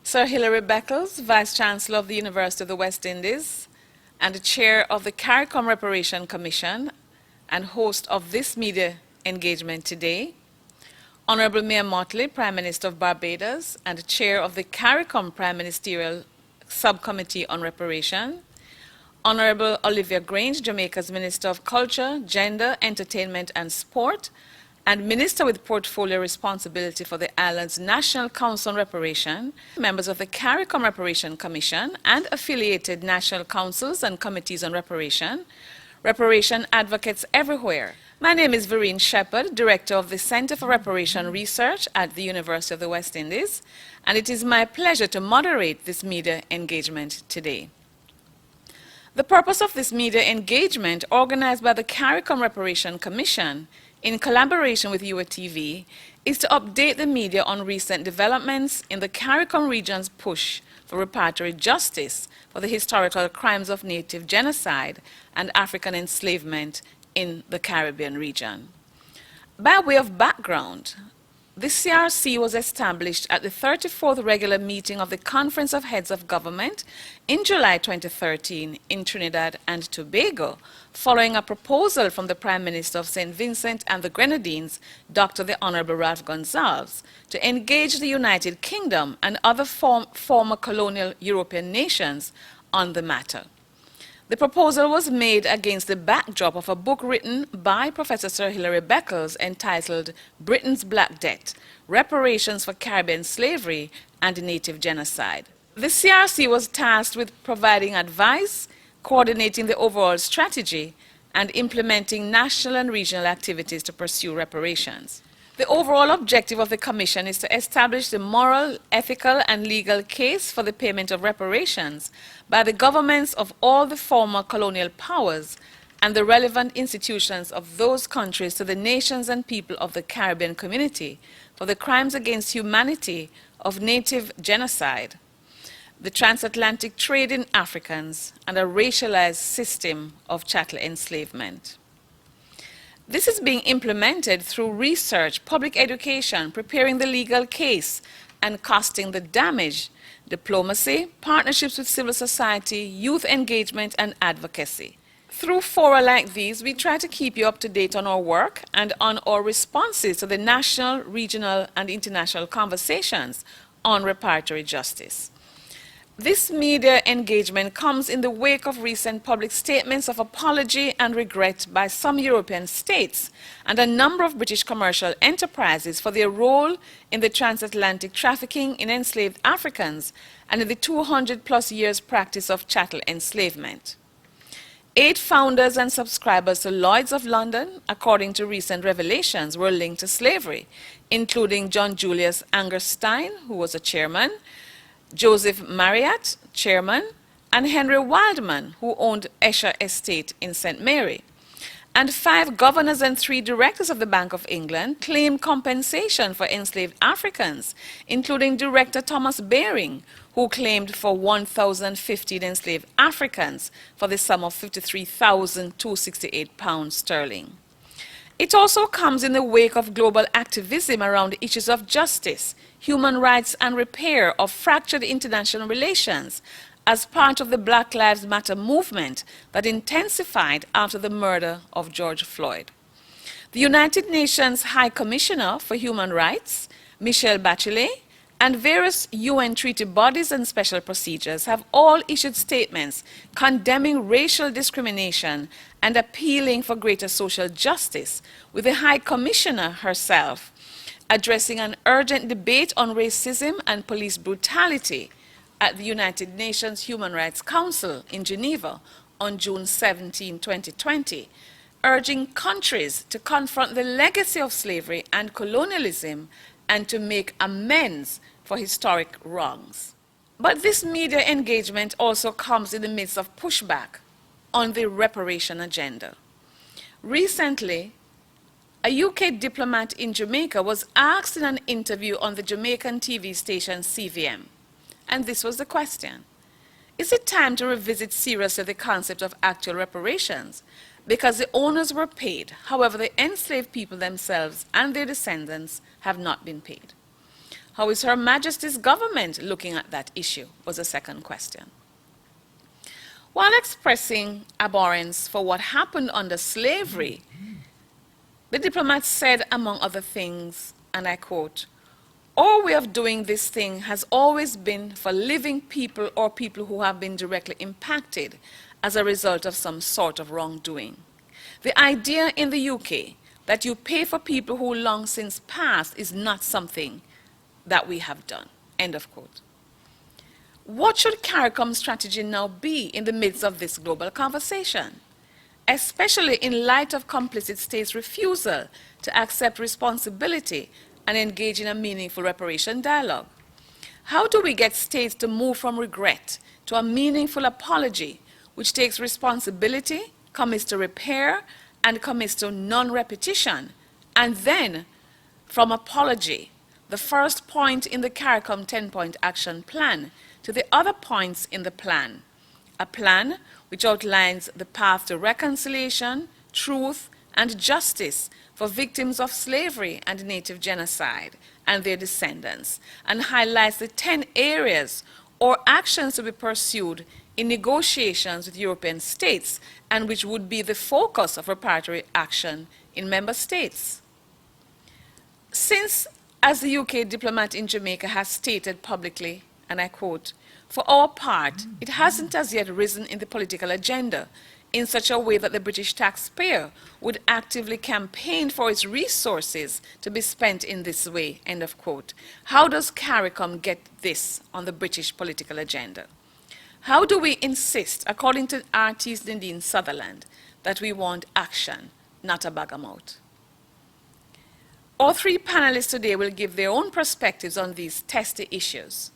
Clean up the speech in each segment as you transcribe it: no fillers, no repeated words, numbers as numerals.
Sir Hilary Beckles, Vice-Chancellor of the University of the West Indies and the Chair of the CARICOM Reparation Commission and host of this media engagement today, Honorable Mayor Motley, Prime Minister of Barbados and Chair of the CARICOM Prime Ministerial Subcommittee on Reparation, Honorable Olivia Grange, Jamaica's Minister of Culture, Gender, Entertainment and Sport, and Minister with Portfolio Responsibility for the Island's National Council on Reparation, members of the CARICOM Reparation Commission and affiliated national councils and committees on reparation, reparation advocates everywhere. My name is Vereen Shepherd, Director of the Center for Reparation Research at the University of the West Indies, and it is my pleasure to moderate this media engagement today. The purpose of this media engagement, organized by the CARICOM Reparation Commission in collaboration with UWITV, is to update the media on recent developments in the CARICOM region's push for reparatory justice for the historical crimes of native genocide and African enslavement in the Caribbean region. By way of background, the CRC was established at the 34th regular meeting of the Conference of Heads of Government in July 2013 in Trinidad and Tobago, following a proposal from the Prime Minister of St. Vincent and the Grenadines, Dr. the Honorable Ralph Gonsalves, to engage the United Kingdom and other former colonial European nations on the matter. The proposal was made against the backdrop of a book written by Professor Sir Hilary Beckles entitled Britain's Black Debt, Reparations for Caribbean Slavery and Native Genocide. The CRC was tasked with providing advice, coordinating the overall strategy, and implementing national and regional activities to pursue reparations. The overall objective of the Commission is to establish the moral, ethical, and legal case for the payment of reparations by the governments of all the former colonial powers and the relevant institutions of those countries to the nations and people of the Caribbean community for the crimes against humanity of native genocide, the transatlantic trade in Africans, and a racialized system of chattel enslavement. This is being implemented through research, public education, preparing the legal case, and costing the damage, diplomacy, partnerships with civil society, youth engagement, and advocacy. Through fora like these, we try to keep you up to date on our work and on our responses to the national, regional, and international conversations on reparatory justice. This media engagement comes in the wake of recent public statements of apology and regret by some European states and a number of British commercial enterprises for their role in the transatlantic trafficking in enslaved Africans and in the 200+ years practice of chattel enslavement. 8 founders and subscribers to Lloyd's of London, according to recent revelations, were linked to slavery, including John Julius Angerstein, who was a chairman, Joseph Marriott, chairman, and Henry Wildman, who owned Esher Estate in St. Mary. And 5 governors and 3 directors of the Bank of England claimed compensation for enslaved Africans, including Director Thomas Baring, who claimed for 1,015 enslaved Africans for the sum of £53,268. It also comes in the wake of global activism around issues of justice, human rights, and repair of fractured international relations as part of the Black Lives Matter movement that intensified after the murder of George Floyd. The United Nations High Commissioner for Human Rights, Michelle Bachelet, and various UN treaty bodies and special procedures have all issued statements condemning racial discrimination and appealing for greater social justice, with the High Commissioner herself addressing an urgent debate on racism and police brutality at the United Nations Human Rights Council in Geneva on June 17, 2020, urging countries to confront the legacy of slavery and colonialism and to make amends for historic wrongs. But this media engagement also comes in the midst of pushback on the reparation agenda. Recently, a UK diplomat in Jamaica was asked in an interview on the Jamaican TV station CVM, and this was the question: is it time to revisit seriously the concept of actual reparations? Because the owners were paid, however, the enslaved people themselves and their descendants have not been paid. How is Her Majesty's government looking at that issue? Was a second question. While expressing abhorrence for what happened under slavery, the diplomat said, among other things, and I quote, "Our way of doing this thing has always been for living people or people who have been directly impacted as a result of some sort of wrongdoing. The idea in the UK that you pay for people who long since passed is not something that we have done." End of quote. What should CARICOM's strategy now be in the midst of this global conversation, especially in light of complicit states' refusal to accept responsibility and engage in a meaningful reparation dialogue? How do we get states to move from regret to a meaningful apology, which takes responsibility, commits to repair, and commits to non-repetition, and then from apology, the first point in the CARICOM 10-point action plan, to the other points in the plan, a plan which outlines the path to reconciliation, truth, and justice for victims of slavery and native genocide and their descendants, and highlights the 10 areas or actions to be pursued in negotiations with European states and which would be the focus of reparatory action in member states. Since, as the UK diplomat in Jamaica has stated publicly, and I quote, "For our part, it hasn't as yet risen in the political agenda in such a way that the British taxpayer would actively campaign for its resources to be spent in this way," end of quote. How does CARICOM get this on the British political agenda? How do we insist, according to Artiste Nadine Sutherland, that we want action, not a bag of mouth? All three panelists today will give their own perspectives on these testy issues.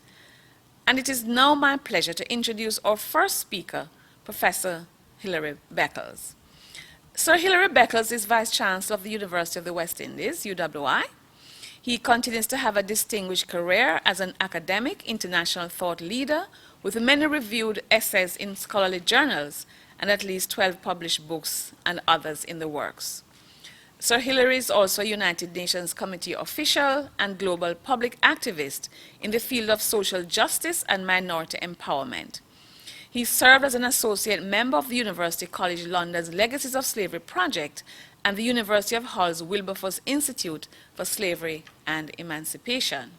And it is now my pleasure to introduce our first speaker, Professor Hilary Beckles. Sir Hilary Beckles is Vice Chancellor of the University of the West Indies, UWI. He continues to have a distinguished career as an academic, international thought leader with many reviewed essays in scholarly journals and at least 12 published books and others in the works. Sir Hilary is also a United Nations Committee official and global public activist in the field of social justice and minority empowerment. He served as an associate member of the University College London's Legacies of Slavery Project and the University of Hull's Wilberforce Institute for Slavery and Emancipation.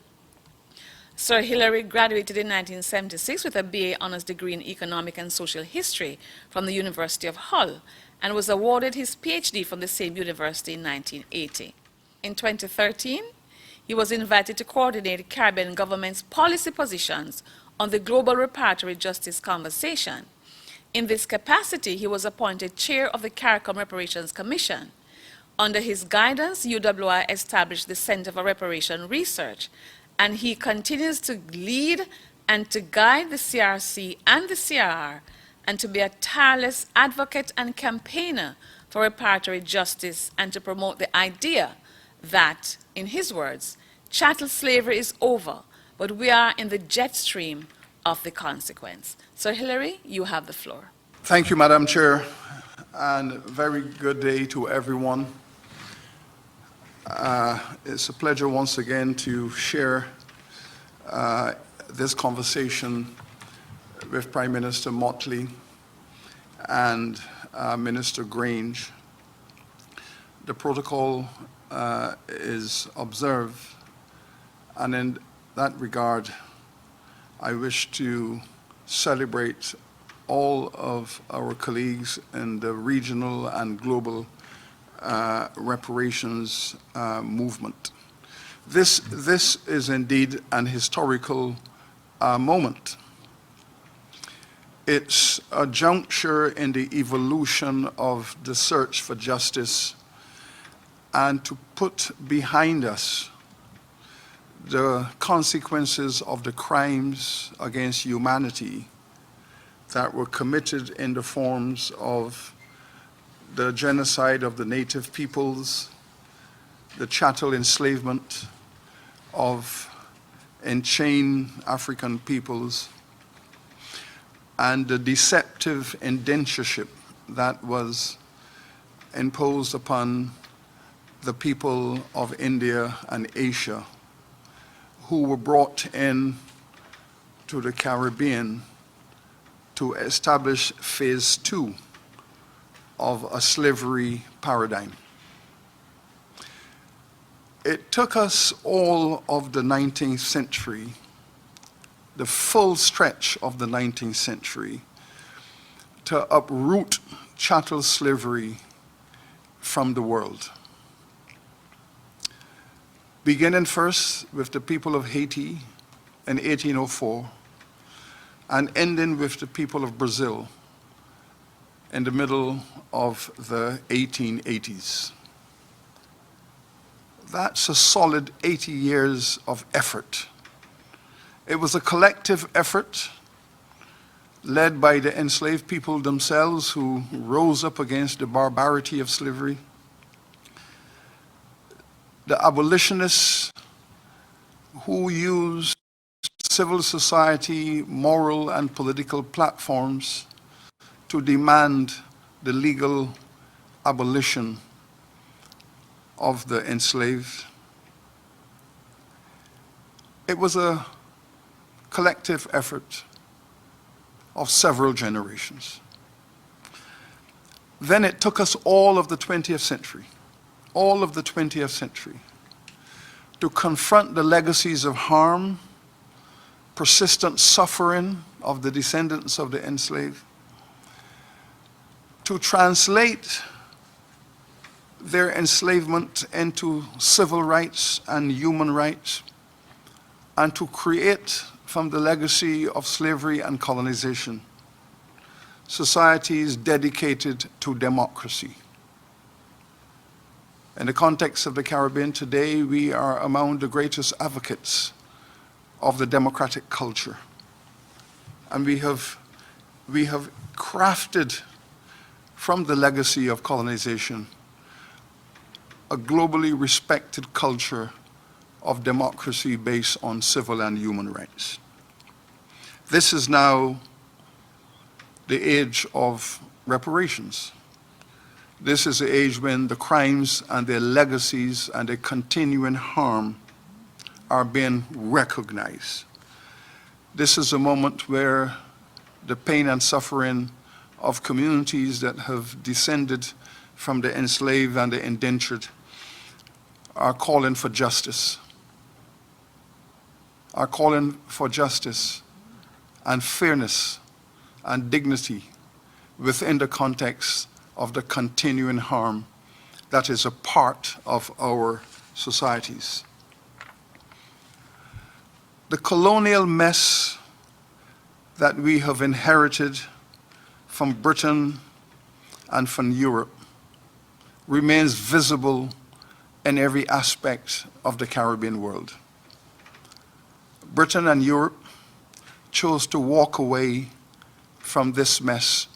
Sir Hilary graduated in 1976 with a BA Honours degree in Economic and Social History from the University of Hull, and was awarded his PhD from the same university in 1980. In 2013, he was invited to coordinate Caribbean government's policy positions on the global reparatory justice conversation. In this capacity, he was appointed chair of the CARICOM Reparations Commission. Under his guidance, UWI established the Center for Reparation Research, and he continues to lead and to guide the CRC and the CRR and to be a tireless advocate and campaigner for reparatory justice and to promote the idea that, in his words, chattel slavery is over, but we are in the jet stream of the consequence. Sir Hilary, you have the floor. Thank you, Madam Chair, and very good day to everyone. It's a pleasure once again to share this conversation with Prime Minister Motley and Minister Grange. The protocol is observed, and in that regard, I wish to celebrate all of our colleagues in the regional and global reparations movement. This is indeed an historical moment. It's a juncture in the evolution of the search for justice and to put behind us the consequences of the crimes against humanity that were committed in the forms of the genocide of the native peoples, the chattel enslavement of enchained African peoples, and the deceptive indentureship that was imposed upon the people of India and Asia, who were brought in to the Caribbean to establish phase 2 of a slavery paradigm. It took us all of the 19th century, the full stretch of the 19th century, to uproot chattel slavery from the world. Beginning first with the people of Haiti in 1804, and ending with the people of Brazil in the middle of the 1880s. That's a solid 80 years of effort. It was a collective effort led by the enslaved people themselves who rose up against the barbarity of slavery. The abolitionists who used civil society, moral and political platforms to demand the legal abolition of the enslaved. It was a collective effort of several generations. Then it took us all of the 20th century, to confront the legacies of harm, persistent suffering of the descendants of the enslaved, to translate their enslavement into civil rights and human rights, and to create from the legacy of slavery and colonization societies dedicated to democracy. In the context of the Caribbean today, we are among the greatest advocates of the democratic culture. And we have crafted from the legacy of colonization a globally respected culture of democracy based on civil and human rights. This is now the age of reparations. This is the age when the crimes and their legacies and their continuing harm are being recognized. This is a moment where the pain and suffering of communities that have descended from the enslaved and the indentured are calling for justice, and fairness and dignity within the context of the continuing harm that is a part of our societies. The colonial mess that we have inherited from Britain and from Europe remains visible in every aspect of the Caribbean world. Britain and Europe chose to walk away from this mess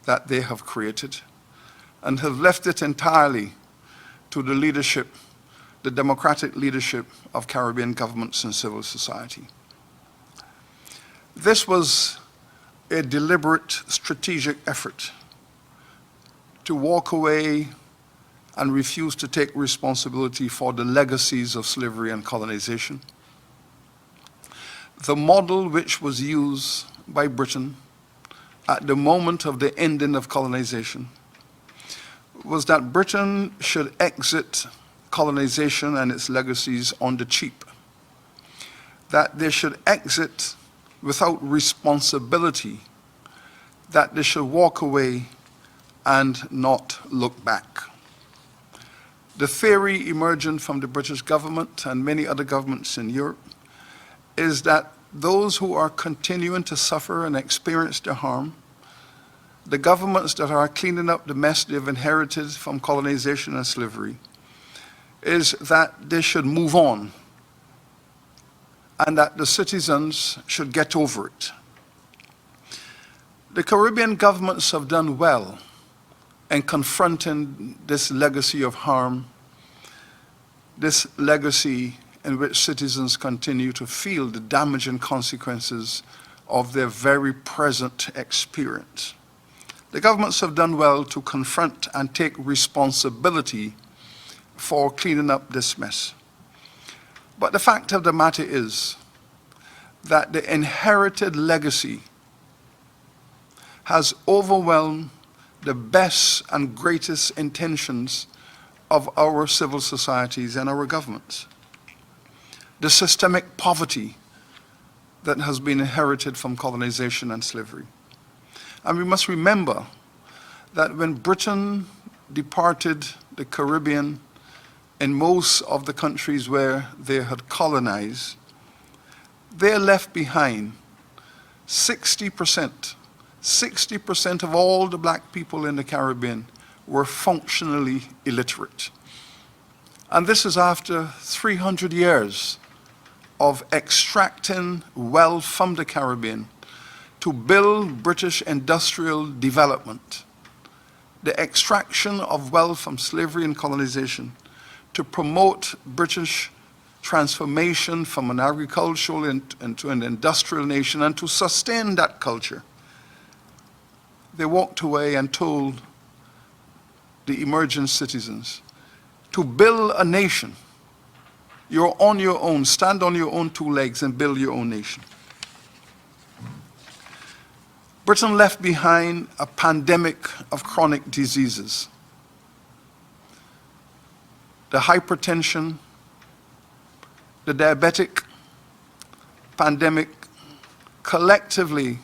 that they have created and have left it entirely to the leadership, the democratic leadership of Caribbean governments and civil society. This was a deliberate strategic effort to walk away and refuse to take responsibility for the legacies of slavery and colonization. The model which was used by Britain at the moment of the ending of colonization was that Britain should exit colonization and its legacies on the cheap, that they should exit without responsibility, that they should walk away and not look back. The theory emerging from the British government and many other governments in Europe is that those who are continuing to suffer and experience the harm, the governments that are cleaning up the mess they've inherited from colonization and slavery, is that they should move on and that the citizens should get over it. The Caribbean governments have done well in confronting this legacy of harm, this legacy in which citizens continue to feel the damaging consequences of their very present experience. The governments have done well to confront and take responsibility for cleaning up this mess. But the fact of the matter is that the inherited legacy has overwhelmed the best and greatest intentions of our civil societies and our governments. The systemic poverty that has been inherited from colonization and slavery. And we must remember that when Britain departed the Caribbean in most of the countries where they had colonized, they left behind 60%. 60% of all the black people in the Caribbean were functionally illiterate. And this is after 300 years of extracting wealth from the Caribbean to build British industrial development, the extraction of wealth from slavery and colonization to promote British transformation from an agricultural into an industrial nation and to sustain that culture. They walked away and told the emerging citizens to build a nation. You're on your own, stand on your own two legs and build your own nation. Britain left behind a pandemic of chronic diseases. The hypertension, the diabetic pandemic collectively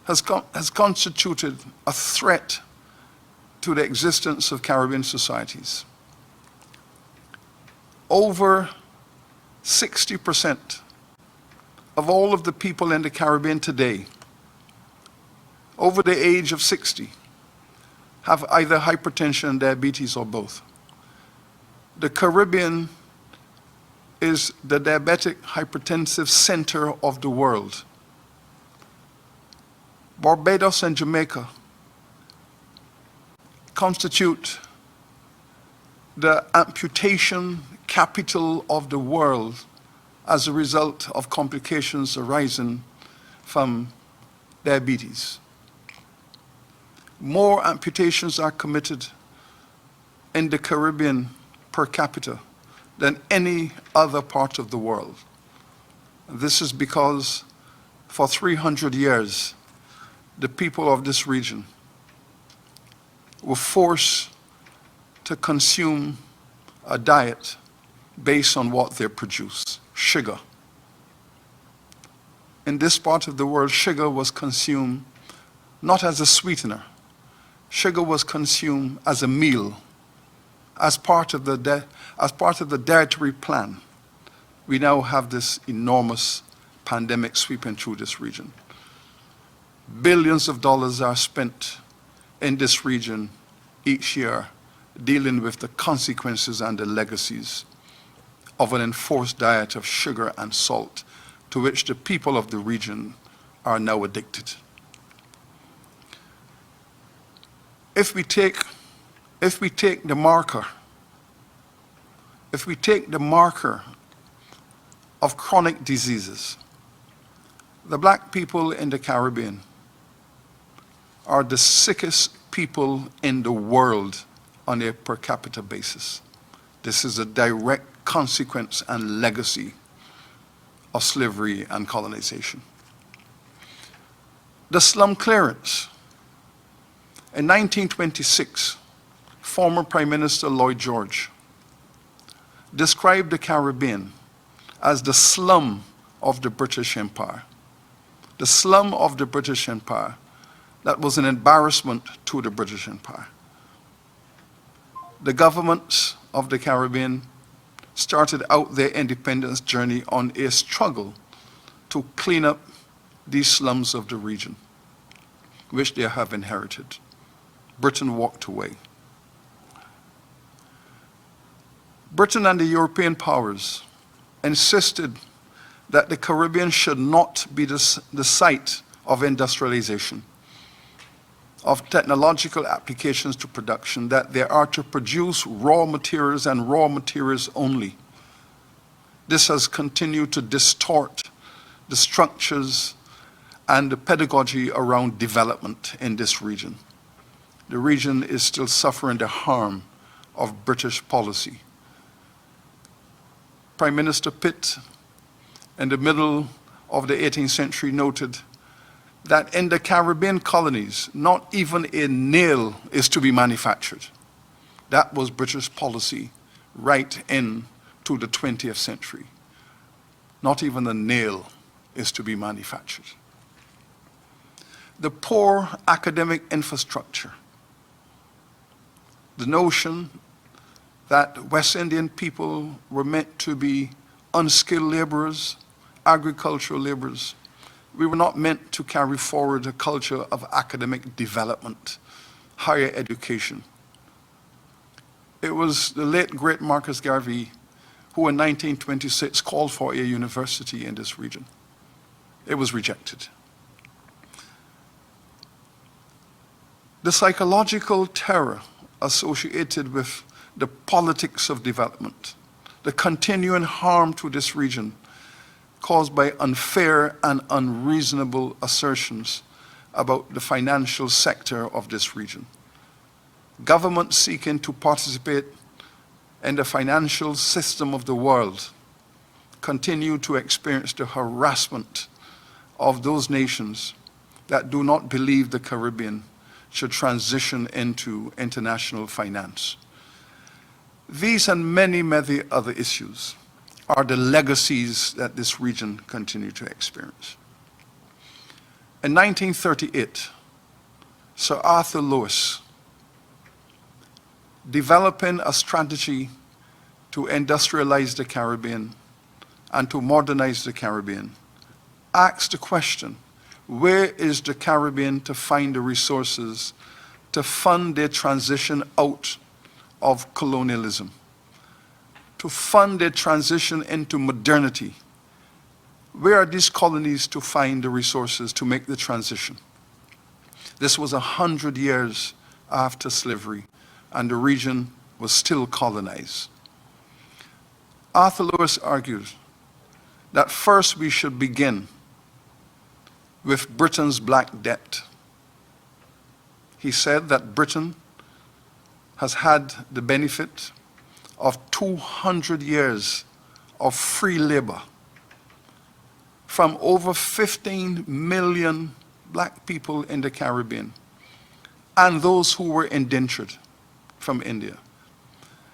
has constituted a threat to the existence of Caribbean societies. Over 60% of all of the people in the Caribbean today, over the age of 60, have either hypertension, diabetes, or both. The Caribbean is the diabetic hypertensive center of the world. Barbados and Jamaica constitute the amputation capital of the world as a result of complications arising from diabetes. More amputations are committed in the Caribbean per capita than any other part of the world. This is because for 300 years, the people of this region were forced to consume a diet based on what they produce, sugar. In this part of the world, sugar was consumed not as a sweetener. Sugar was consumed as a meal, as part of the dietary plan. We now have this enormous pandemic sweeping through this region. Billions of dollars are spent in this region each year dealing with the consequences and the legacies of an enforced diet of sugar and salt to which the people of the region are now addicted. If we take the marker of chronic diseases, the black people in the Caribbean are the sickest people in the world on a per capita basis. This is a direct consequence and legacy of slavery and colonization. The slum clearance. In 1926, former Prime Minister Lloyd George described the Caribbean as the slum of the British Empire. The slum of the British Empire that was an embarrassment to the British Empire. The governments of the Caribbean started out their independence journey on a struggle to clean up these slums of the region, which they have inherited. Britain walked away. Britain and the European powers insisted that the Caribbean should not be the site of industrialization, of technological applications to production, that they are to produce raw materials and raw materials only. This has continued to distort the structures and the pedagogy around development in this region. The region is still suffering the harm of British policy. Prime Minister Pitt, in the middle of the 18th century, noted that in the Caribbean colonies, not even a nail is to be manufactured. That was British policy right into the 20th century. Not even a nail is to be manufactured. The poor academic infrastructure, the notion that West Indian people were meant to be unskilled laborers, agricultural laborers. We were not meant to carry forward a culture of academic development, higher education. It was the late, great Marcus Garvey who in 1926 called for a university in this region. It was rejected. The psychological terror associated with the politics of development, the continuing harm to this region caused by unfair and unreasonable assertions about the financial sector of this region. Governments seeking to participate in the financial system of the world continue to experience the harassment of those nations that do not believe the Caribbean should transition into international finance. These and many, many other issues are the legacies that this region continues to experience. In 1938, Sir Arthur Lewis, developing a strategy to industrialize the Caribbean and to modernize the Caribbean, asked the question, where is the Caribbean to find the resources to fund their transition out of colonialism, to fund their transition into modernity? Where are these colonies to find the resources to make the transition? This was 100 years after slavery, and the region was still colonized. Arthur Lewis argued that first we should begin with Britain's black debt. He said that Britain has had the benefit of 200 years of free labor from over 15 million black people in the Caribbean and those who were indentured from India.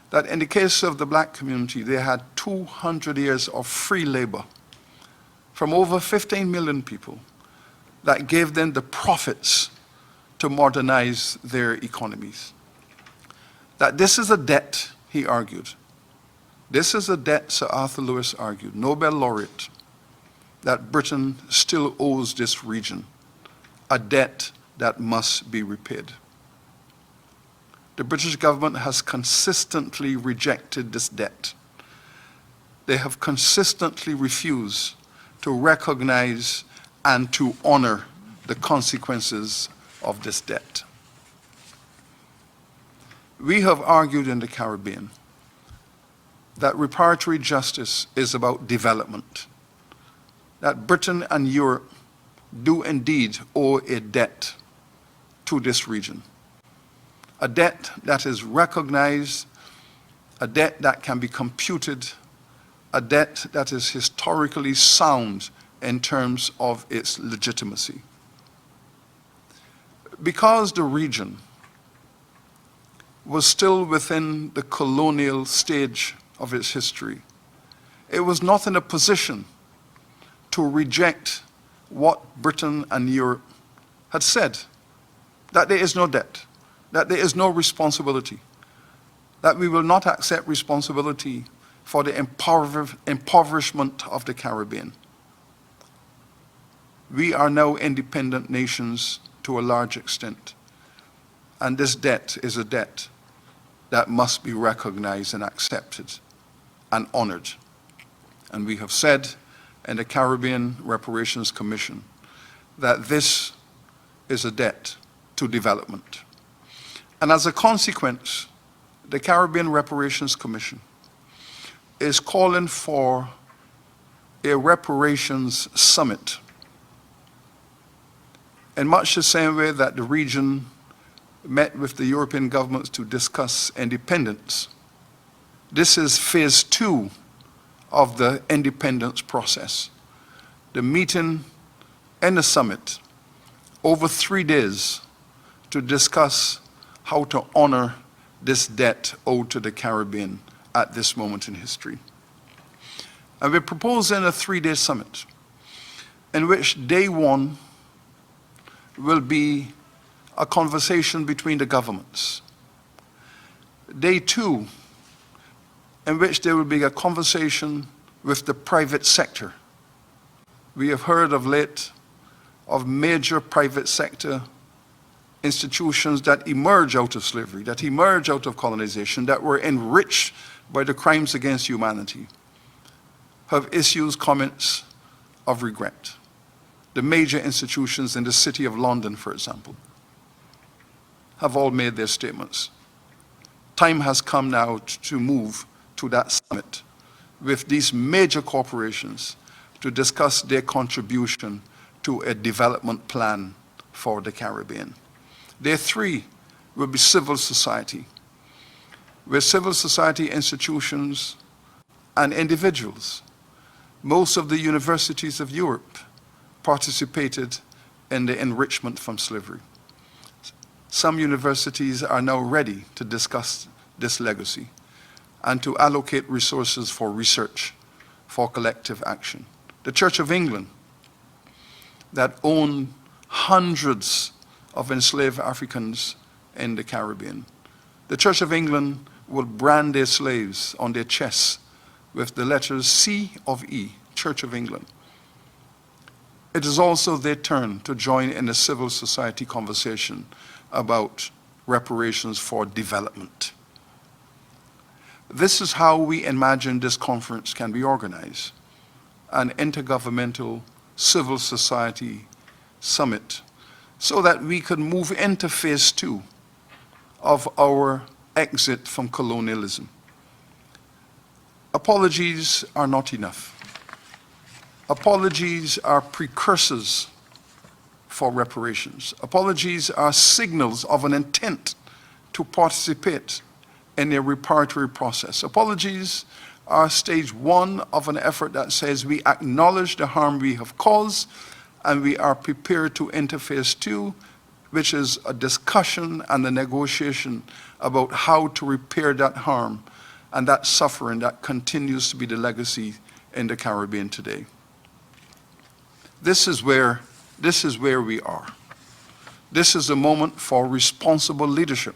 That in the case of the black community, they had 200 years of free labor from over 15 million people that gave them the profits to modernize their economies. That this is a debt, he argued. This is a debt, Sir Arthur Lewis argued, Nobel laureate, that Britain still owes this region, a debt that must be repaid. The British government has consistently rejected this debt. They have consistently refused to recognize and to honor the consequences of this debt. We have argued in the Caribbean that reparatory justice is about development, that Britain and Europe do indeed owe a debt to this region, a debt that is recognized, a debt that can be computed, a debt that is historically sound in terms of its legitimacy. Because the region was still within the colonial stage of its history, it was not in a position to reject what Britain and Europe had said, that there is no debt, that there is no responsibility, that we will not accept responsibility for the impoverishment of the Caribbean. We are now independent nations to a large extent, and this debt is a debt that must be recognized and accepted and honored. And we have said in the Caribbean Reparations Commission that this is a debt to development. And as a consequence, the Caribbean Reparations Commission is calling for a reparations summit. In much the same way that the region met with the European governments to discuss independence, this is phase 2 of the independence process. The meeting and the summit over 3 days to discuss how to honor this debt owed to the Caribbean at this moment in history. And we're proposing a 3-day summit in which day 1 will be a conversation between the governments. Day 2, in which there will be a conversation with the private sector. We have heard of late of major private sector institutions that emerge out of slavery, that emerge out of colonization, that were enriched by the crimes against humanity, have issued comments of regret. The major institutions in the City of London, for example, have all made their statements. Time has come now to move to that summit with these major corporations to discuss their contribution to a development plan for the Caribbean. Day 3 will be civil society, where civil society institutions and individuals, most of the universities of Europe, participated in the enrichment from slavery. Some universities are now ready to discuss this legacy and to allocate resources for research, for collective action. The Church of England, that owned hundreds of enslaved Africans in the Caribbean. The Church of England will brand their slaves on their chests with the letters C of E, Church of England. It is also their turn to join in a civil society conversation about reparations for development. This is how we imagine this conference can be organized: an intergovernmental civil society summit, so that we can move into phase 2 of our exit from colonialism. Apologies are not enough. Apologies are precursors for reparations. Apologies are signals of an intent to participate in a reparatory process. Apologies are stage 1 of an effort that says we acknowledge the harm we have caused and we are prepared to enter phase 2, which is a discussion and a negotiation about how to repair that harm and that suffering that continues to be the legacy in the Caribbean today. This is where we are. This is a moment for responsible leadership.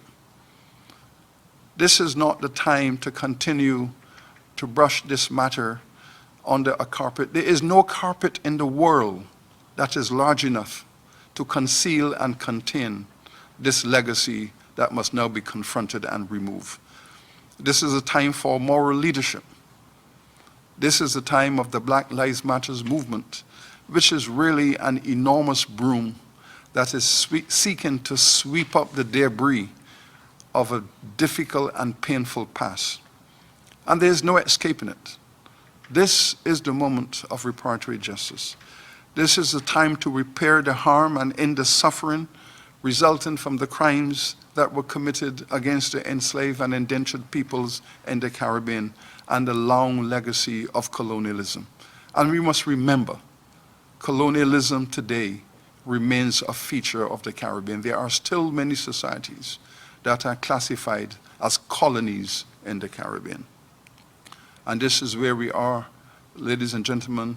This is not the time to continue to brush this matter under a carpet. There is no carpet in the world that is large enough to conceal and contain this legacy that must now be confronted and removed. This is a time for moral leadership. This is the time of the Black Lives Matter movement, which is really an enormous broom that is seeking to sweep up the debris of a difficult and painful past. And there's no escaping it. This is the moment of reparatory justice. This is the time to repair the harm and end the suffering resulting from the crimes that were committed against the enslaved and indentured peoples in the Caribbean and the long legacy of colonialism. And we must remember, colonialism today remains a feature of the Caribbean. There are still many societies that are classified as colonies in the Caribbean. And this is where we are, ladies and gentlemen.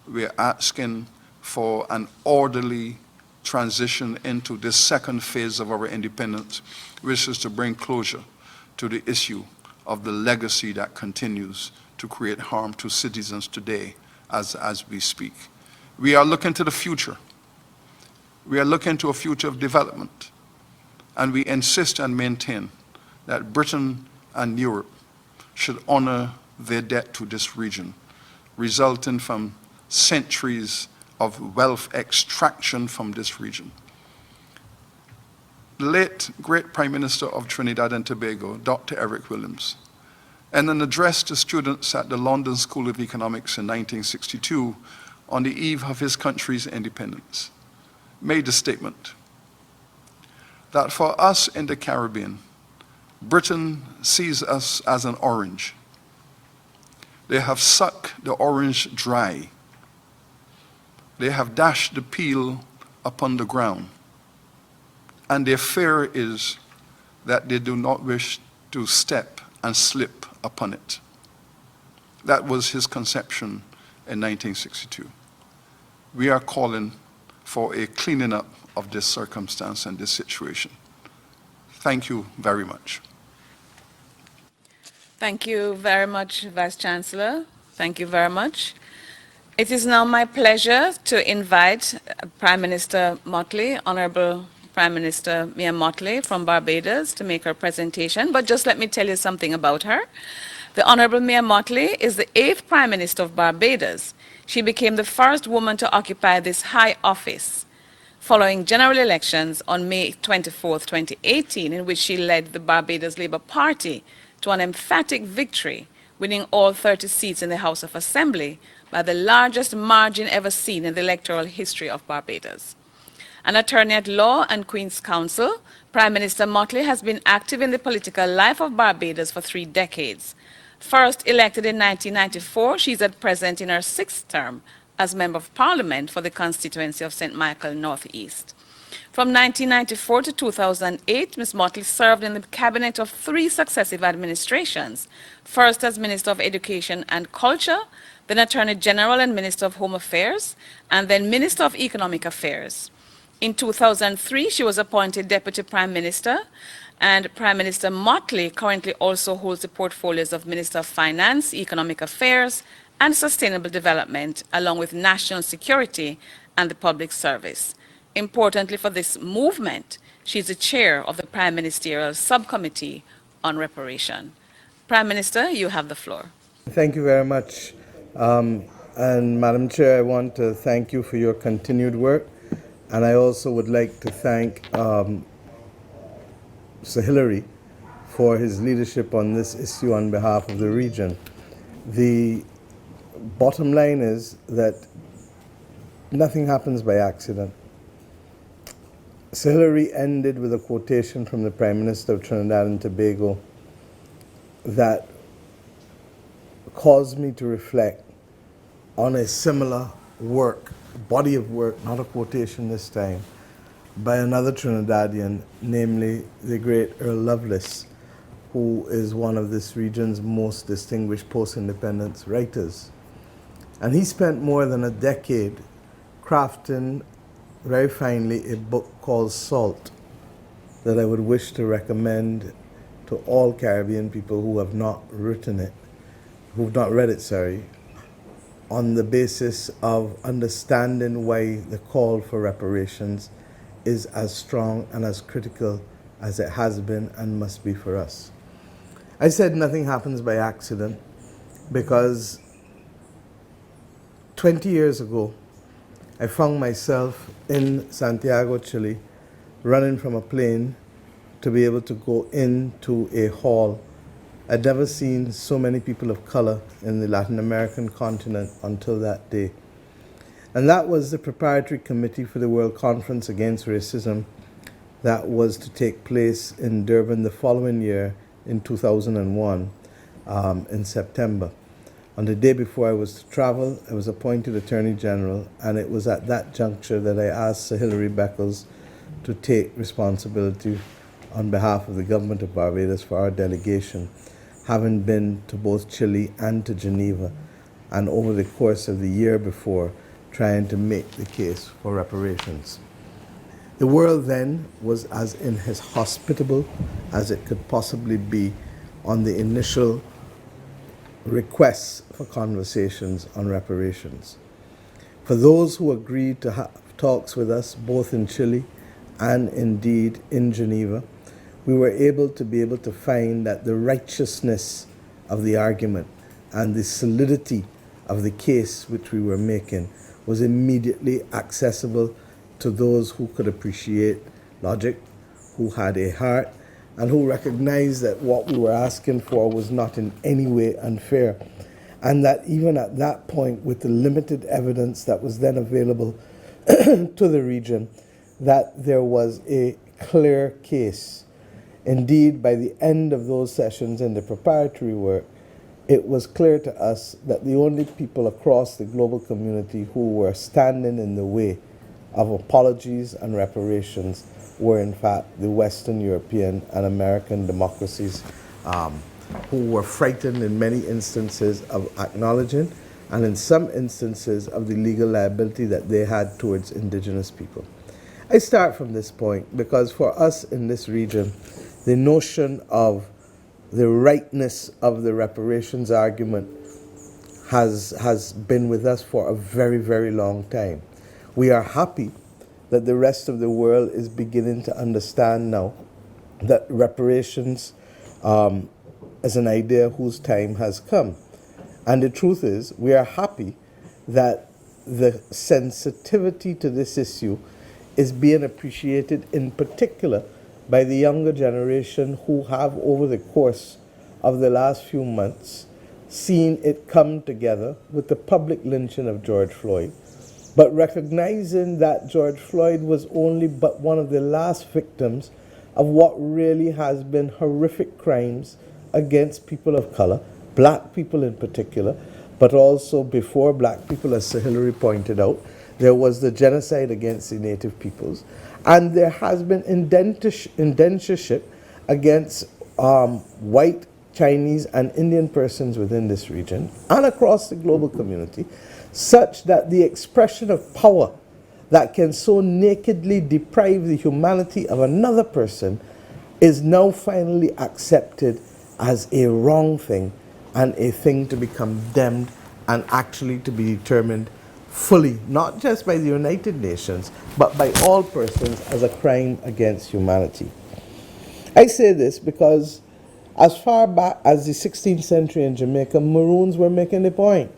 We're asking for an orderly transition into this second phase of our independence, which is to bring closure to the issue of the legacy that continues to create harm to citizens today as we speak. We are looking to the future. We are looking to a future of development. And we insist and maintain that Britain and Europe should honor their debt to this region, resulting from centuries of wealth extraction from this region. The late great Prime Minister of Trinidad and Tobago, Dr. Eric Williams, in an address to students at the London School of Economics in 1962, on the eve of his country's independence, made the statement that for us in the Caribbean, Britain sees us as an orange. They have sucked the orange dry. They have dashed the peel upon the ground. And their fear is that they do not wish to step and slip upon it. That was his conception in 1962. We are calling for a cleaning up of this circumstance and this situation. Thank you very much. Thank you very much, Vice Chancellor. Thank you very much. It is now my pleasure to invite Prime Minister Motley, Honorable Prime Minister Mia Motley from Barbados, to make her presentation. But just let me tell you something about her. The Honorable Mia Motley is the 8th Prime Minister of Barbados. She became the first woman to occupy this high office following general elections on May 24, 2018, in which she led the Barbados Labour Party to an emphatic victory, winning all 30 seats in the House of Assembly by the largest margin ever seen in the electoral history of Barbados. An attorney at law and Queen's Counsel, Prime Minister Motley has been active in the political life of Barbados for 3 decades. First elected in 1994, she is at present in her 6th term as Member of Parliament for the constituency of St. Michael North East. From 1994 to 2008, Ms. Motley served in the cabinet of 3 successive administrations, first as Minister of Education and Culture, then Attorney General and Minister of Home Affairs, and then Minister of Economic Affairs. In 2003, she was appointed Deputy Prime Minister, and Prime Minister Motley currently also holds the portfolios of Minister of Finance, Economic Affairs, and Sustainable Development, along with National Security and the Public Service. Importantly for this movement, she is the chair of the Prime Ministerial Subcommittee on Reparation. Prime Minister, you have the floor. Thank you very much. And Madam Chair, I want to thank you for your continued work. And I also would like to thank Sir Hilary for his leadership on this issue on behalf of the region. The bottom line is that nothing happens by accident. Sir Hilary ended with a quotation from the Prime Minister of Trinidad and Tobago that caused me to reflect on a similar work, body of work, not a quotation this time, by another Trinidadian, namely the great Earl Lovelace, who is one of this region's most distinguished post-independence writers. And he spent more than a decade crafting very finely a book called Salt that I would wish to recommend to all Caribbean people who have not written it, who've not read it, sorry, on the basis of understanding why the call for reparations is as strong and as critical as it has been and must be for us. I said nothing happens by accident because 20 years ago, I found myself in Santiago, Chile, running from a plane to be able to go into a hall. I'd never seen so many people of color in the Latin American continent until that day. And that was the preparatory committee for the World Conference Against Racism that was to take place in Durban the following year in 2001 in September. On the day before I was to travel, I was appointed Attorney General, and it was at that juncture that I asked Sir Hilary Beckles to take responsibility on behalf of the government of Barbados for our delegation, having been to both Chile and to Geneva, and over the course of the year before, trying to make the case for reparations. The world then was as inhospitable as it could possibly be on the initial requests for conversations on reparations. For those who agreed to have talks with us, both in Chile and indeed in Geneva, we were able to find that the righteousness of the argument and the solidity of the case which we were making was immediately accessible to those who could appreciate logic, who had a heart, and who recognized that what we were asking for was not in any way unfair. And that even at that point, with the limited evidence that was then available to the region, that there was a clear case. Indeed, by the end of those sessions in the preparatory work, it was clear to us that the only people across the global community who were standing in the way of apologies and reparations were in fact the Western European and American democracies, who were frightened in many instances of acknowledging and in some instances of the legal liability that they had towards indigenous people. I start from this point because for us in this region, the notion of the rightness of the reparations argument has been with us for a very, very long time. We are happy that the rest of the world is beginning to understand now that reparations is an idea whose time has come. And the truth is, we are happy that the sensitivity to this issue is being appreciated in particular by the younger generation who have, over the course of the last few months, seen it come together with the public lynching of George Floyd, but recognizing that George Floyd was only but one of the last victims of what really has been horrific crimes against people of color, black people in particular, but also before black people, as Sir Hilary pointed out, there was the genocide against the native peoples. And there has been indentureship against white, Chinese, and Indian persons within this region and across the global community, such that the expression of power that can so nakedly deprive the humanity of another person is now finally accepted as a wrong thing and a thing to be condemned and actually to be determined fully, not just by the United Nations, but by all persons as a crime against humanity. I say this because as far back as the 16th century in Jamaica, Maroons were making the point.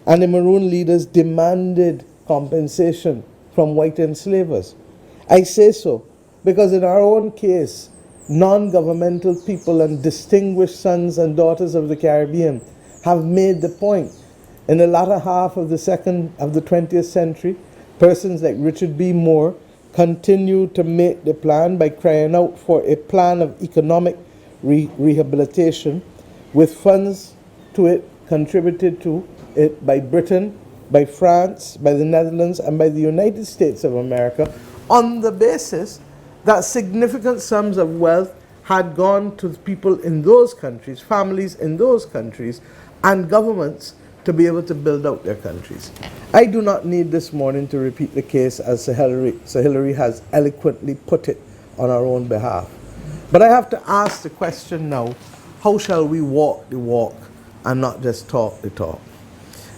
And the Maroon leaders demanded compensation from white enslavers. I say so because in our own case, non-governmental people and distinguished sons and daughters of the Caribbean have made the point. In the latter half of the 20th century, persons like Richard B. Moore continued to make the plan by crying out for a plan of economic rehabilitation with funds to it contributed to it by Britain, by France, by the Netherlands, and by the United States of America on the basis that significant sums of wealth had gone to people in those countries, families in those countries, and governments to be able to build out their countries. I do not need this morning to repeat the case as Sir Hilary has eloquently put it on our own behalf. But I have to ask the question now, how shall we walk the walk and not just talk the talk?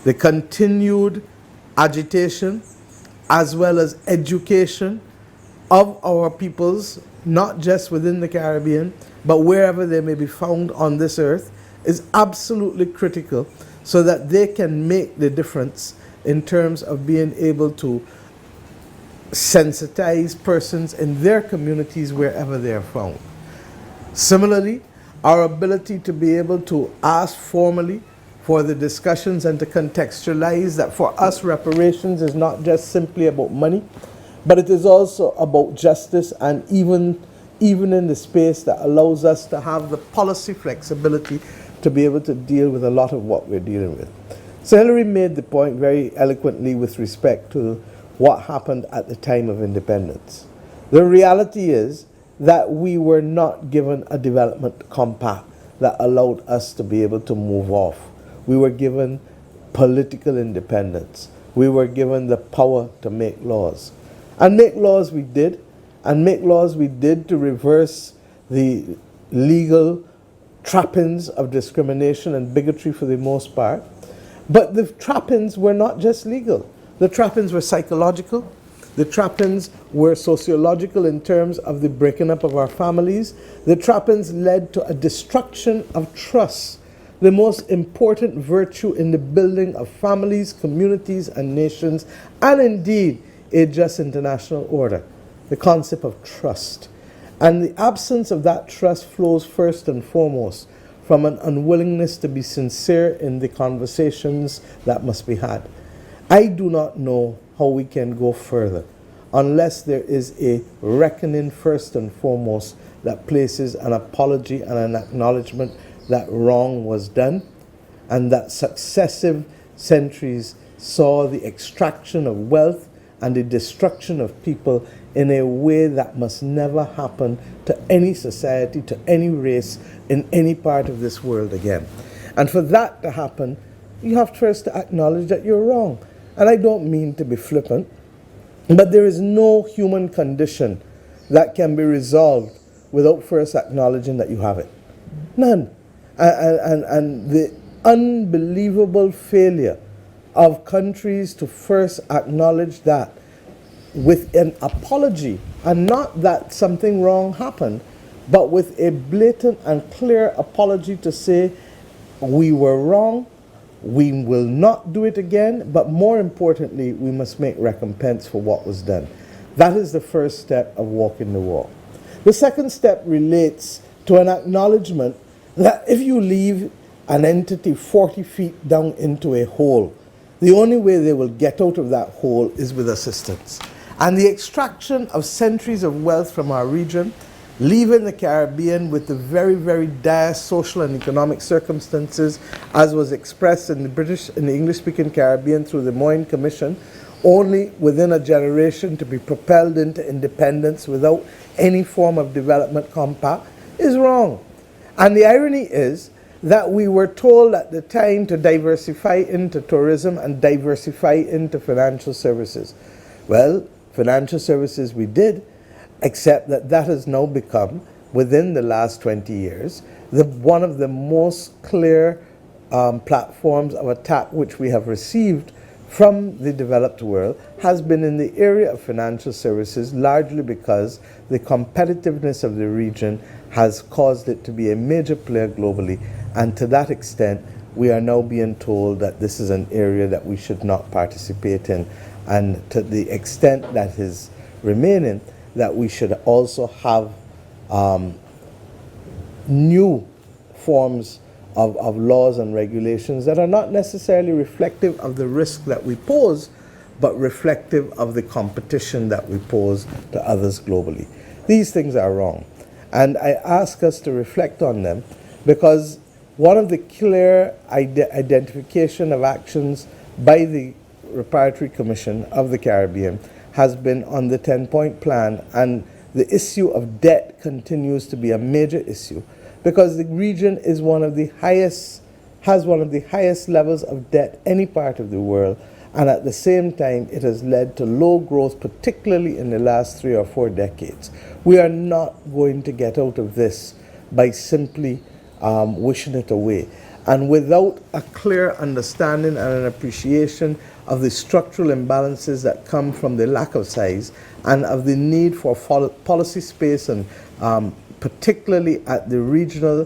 The continued agitation as well as education of our peoples, not just within the Caribbean, but wherever they may be found on this earth, is absolutely critical so that they can make the difference in terms of being able to sensitize persons in their communities wherever they are found. Similarly, our ability to be able to ask formally for the discussions and to contextualize that for us reparations is not just simply about money, but it is also about justice, and even in the space that allows us to have the policy flexibility to be able to deal with a lot of what we're dealing with. So Hilary made the point very eloquently with respect to what happened at the time of independence. The reality is that we were not given a development compact that allowed us to be able to move off. We were given political independence. We were given the power to make laws. And make laws we did, and make laws we did to reverse the legal trappings of discrimination and bigotry for the most part. But the trappings were not just legal. The trappings were psychological. The trappings were sociological in terms of the breaking up of our families. The trappings led to a destruction of trust, the most important virtue in the building of families, communities, and nations, and indeed a just international order, the concept of trust. And the absence of that trust flows first and foremost from an unwillingness to be sincere in the conversations that must be had. I do not know how we can go further unless there is a reckoning first and foremost that places an apology and an acknowledgement that wrong was done and that successive centuries saw the extraction of wealth and the destruction of people in a way that must never happen to any society, to any race, in any part of this world again. And for that to happen, you have first to acknowledge that you're wrong. And I don't mean to be flippant, but there is no human condition that can be resolved without first acknowledging that you have it. None. And the unbelievable failure of countries to first acknowledge that with an apology, and not that something wrong happened, but with a blatant and clear apology to say, we were wrong, we will not do it again, but more importantly, we must make recompense for what was done. That is the first step of walking the walk. The second step relates to an acknowledgement that if you leave an entity 40 feet down into a hole, the only way they will get out of that hole is with assistance. And the extraction of centuries of wealth from our region, leaving the Caribbean with the very, very dire social and economic circumstances as was expressed in the English-speaking Caribbean through the Moyne Commission, only within a generation to be propelled into independence without any form of development compact, is wrong. And the irony is that we were told at the time to diversify into tourism and diversify into financial services. Well, financial services we did, except that that has now become, within the last 20 years, one of the most clear platforms of attack which we have received from the developed world has been in the area of financial services, largely because the competitiveness of the region has caused it to be a major player globally, and to that extent we are now being told that this is an area that we should not participate in, and to the extent that is remaining, that we should also have new forms of laws and regulations that are not necessarily reflective of the risk that we pose, but reflective of the competition that we pose to others globally. These things are wrong. And I ask us to reflect on them, because one of the clear identification of actions by the Reparatory Commission of the Caribbean has been on the 10-point plan, and the issue of debt continues to be a major issue, because the region is has one of the highest levels of debt any part of the world, and at the same time it has led to low growth, particularly in the last 3 or 4 decades. We are not going to get out of this by simply wishing it away, and without a clear understanding and an appreciation of the structural imbalances that come from the lack of size and of the need for policy space, and particularly at the regional,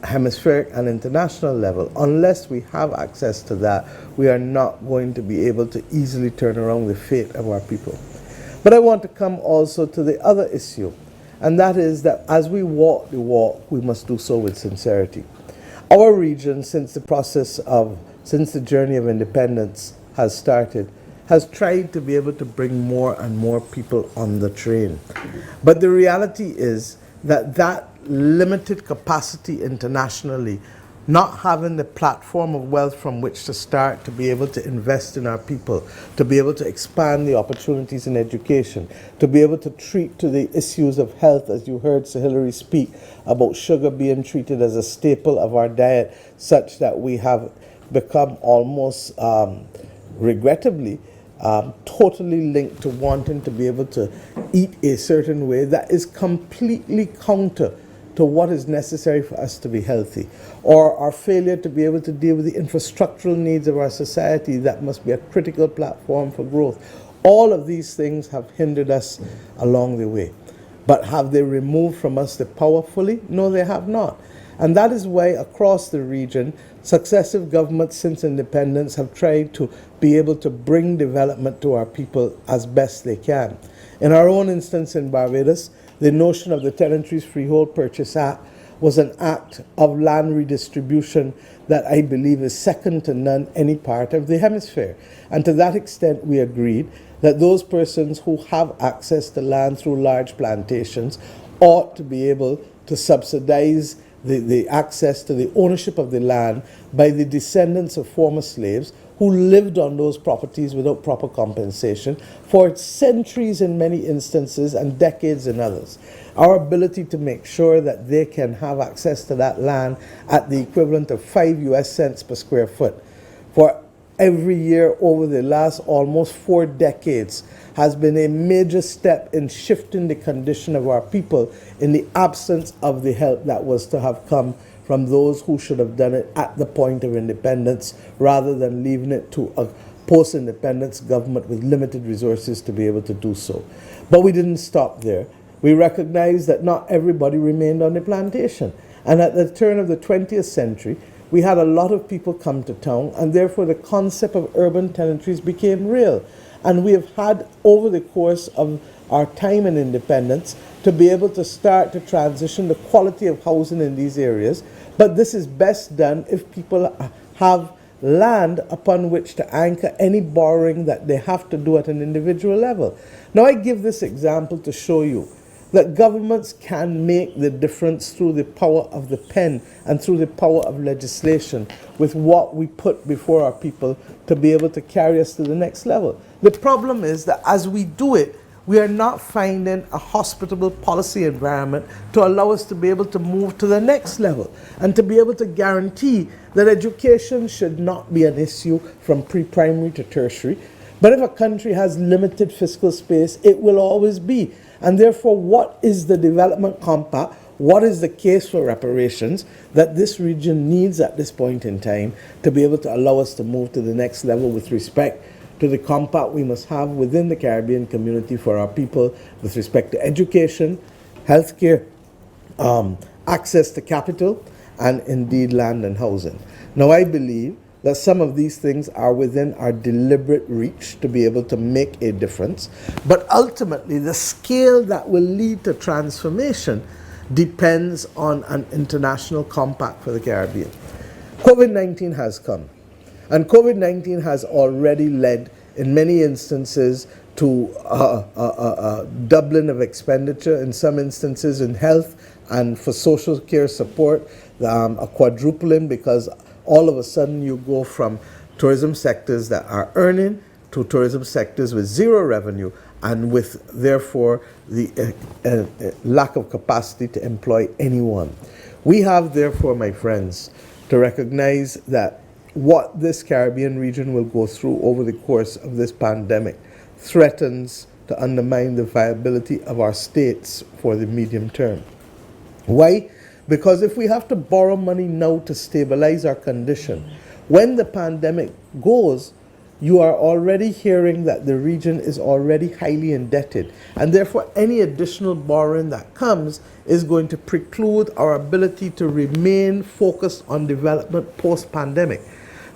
hemispheric and international level. Unless we have access to that, we are not going to be able to easily turn around the fate of our people. But I want to come also to the other issue, and that is that as we walk the walk, we must do so with sincerity. Our region, since the journey of independence has started, has tried to be able to bring more and more people on the train. But the reality is that limited capacity internationally, not having the platform of wealth from which to start to be able to invest in our people, to be able to expand the opportunities in education, to be able to treat to the issues of health, as you heard Sir Hilary speak about sugar being treated as a staple of our diet, such that we have become almost regrettably totally linked to wanting to be able to eat a certain way that is completely counter to what is necessary for us to be healthy, or our failure to be able to deal with the infrastructural needs of our society that must be a critical platform for growth. All of these things have hindered us along the way. But have they removed from us the power fully? No, they have not. And that is why across the region, successive governments since independence have tried to be able to bring development to our people as best they can. In our own instance in Barbados, the notion of the Tenantries Freehold Purchase Act was an act of land redistribution that I believe is second to none any part of the hemisphere. And to that extent, we agreed that those persons who have access to land through large plantations ought to be able to subsidize the access to the ownership of the land by the descendants of former slaves who lived on those properties without proper compensation for centuries in many instances and decades in others. Our ability to make sure that they can have access to that land at the equivalent of 5 US cents per square foot for every year over the last almost 4 decades has been a major step in shifting the condition of our people in the absence of the help that was to have come from those who should have done it at the point of independence rather than leaving it to a post-independence government with limited resources to be able to do so. But we didn't stop there. We recognized that not everybody remained on the plantation. And at the turn of the 20th century, we had a lot of people come to town, and therefore the concept of urban tenantries became real. And we have had, over the course of our time in independence, to be able to start to transition the quality of housing in these areas. But this is best done if people have land upon which to anchor any borrowing that they have to do at an individual level. Now, I give this example to show you that governments can make the difference through the power of the pen and through the power of legislation with what we put before our people to be able to carry us to the next level. The problem is that as we do it, we are not finding a hospitable policy environment to allow us to be able to move to the next level and to be able to guarantee that education should not be an issue from pre-primary to tertiary. But if a country has limited fiscal space, it will always be. And therefore, what is the development compact? What is the case for reparations that this region needs at this point in time to be able to allow us to move to the next level with respect to the compact we must have within the Caribbean community for our people with respect to education, healthcare, access to capital, and indeed land and housing. Now, I believe that some of these things are within our deliberate reach to be able to make a difference. But ultimately, the scale that will lead to transformation depends on an international compact for the Caribbean. COVID-19 has come, and COVID-19 has already led, in many instances, to doubling of expenditure, in some instances in health and for social care support, a quadrupling, because all of a sudden you go from tourism sectors that are earning to tourism sectors with zero revenue and with therefore the lack of capacity to employ anyone. We have therefore, my friends, to recognize that what this Caribbean region will go through over the course of this pandemic threatens to undermine the viability of our states for the medium term. Why? Because if we have to borrow money now to stabilize our condition, when the pandemic goes, you are already hearing that the region is already highly indebted. And therefore, any additional borrowing that comes is going to preclude our ability to remain focused on development post-pandemic.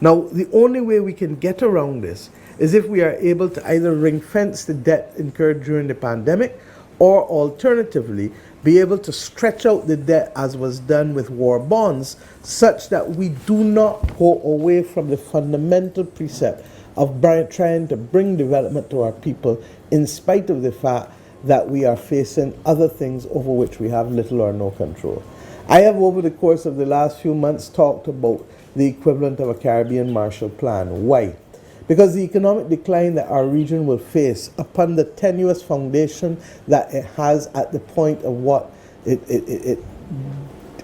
Now, the only way we can get around this is if we are able to either ring-fence the debt incurred during the pandemic, or alternatively, be able to stretch out the debt as was done with war bonds, such that we do not go away from the fundamental precept of trying to bring development to our people in spite of the fact that we are facing other things over which we have little or no control. I have, over the course of the last few months, talked about the equivalent of a Caribbean Marshall Plan. Why? Because the economic decline that our region will face upon the tenuous foundation that it has at the point of what it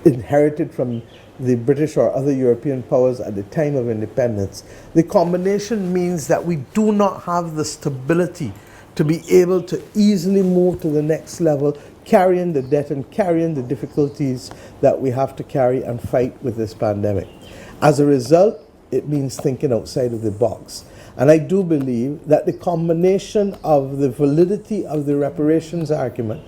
inherited from the British or other European powers at the time of independence, the combination means that we do not have the stability to be able to easily move to the next level, carrying the debt and carrying the difficulties that we have to carry and fight with this pandemic. As a result, it means thinking outside of the box. And I do believe that the combination of the validity of the reparations argument,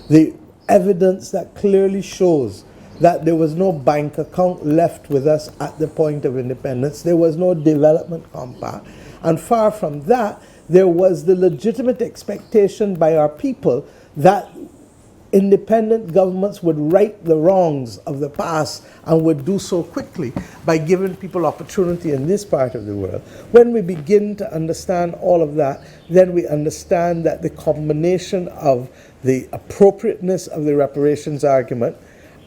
the evidence that clearly shows that there was no bank account left with us at the point of independence, there was no development compact, and far from that, there was the legitimate expectation by our people that independent governments would right the wrongs of the past and would do so quickly by giving people opportunity in this part of the world. When we begin to understand all of that, then we understand that the combination of the appropriateness of the reparations argument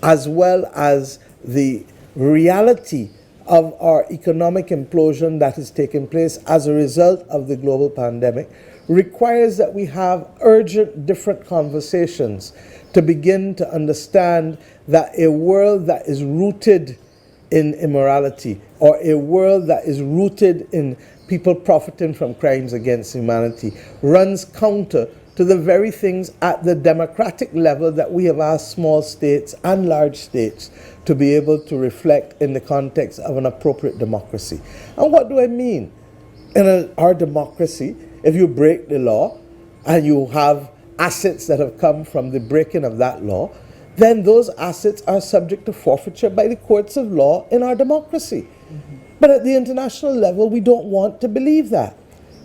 as well as the reality of our economic implosion that is taking place as a result of the global pandemic, requires that we have urgent different conversations to begin to understand that a world that is rooted in immorality, or a world that is rooted in people profiting from crimes against humanity, runs counter to the very things at the democratic level that we have asked small states and large states to be able to reflect in the context of an appropriate democracy. And what do I mean? In our democracy, if you break the law and you have assets that have come from the breaking of that law, then those assets are subject to forfeiture by the courts of law in our democracy. But at the international level, we don't want to believe that.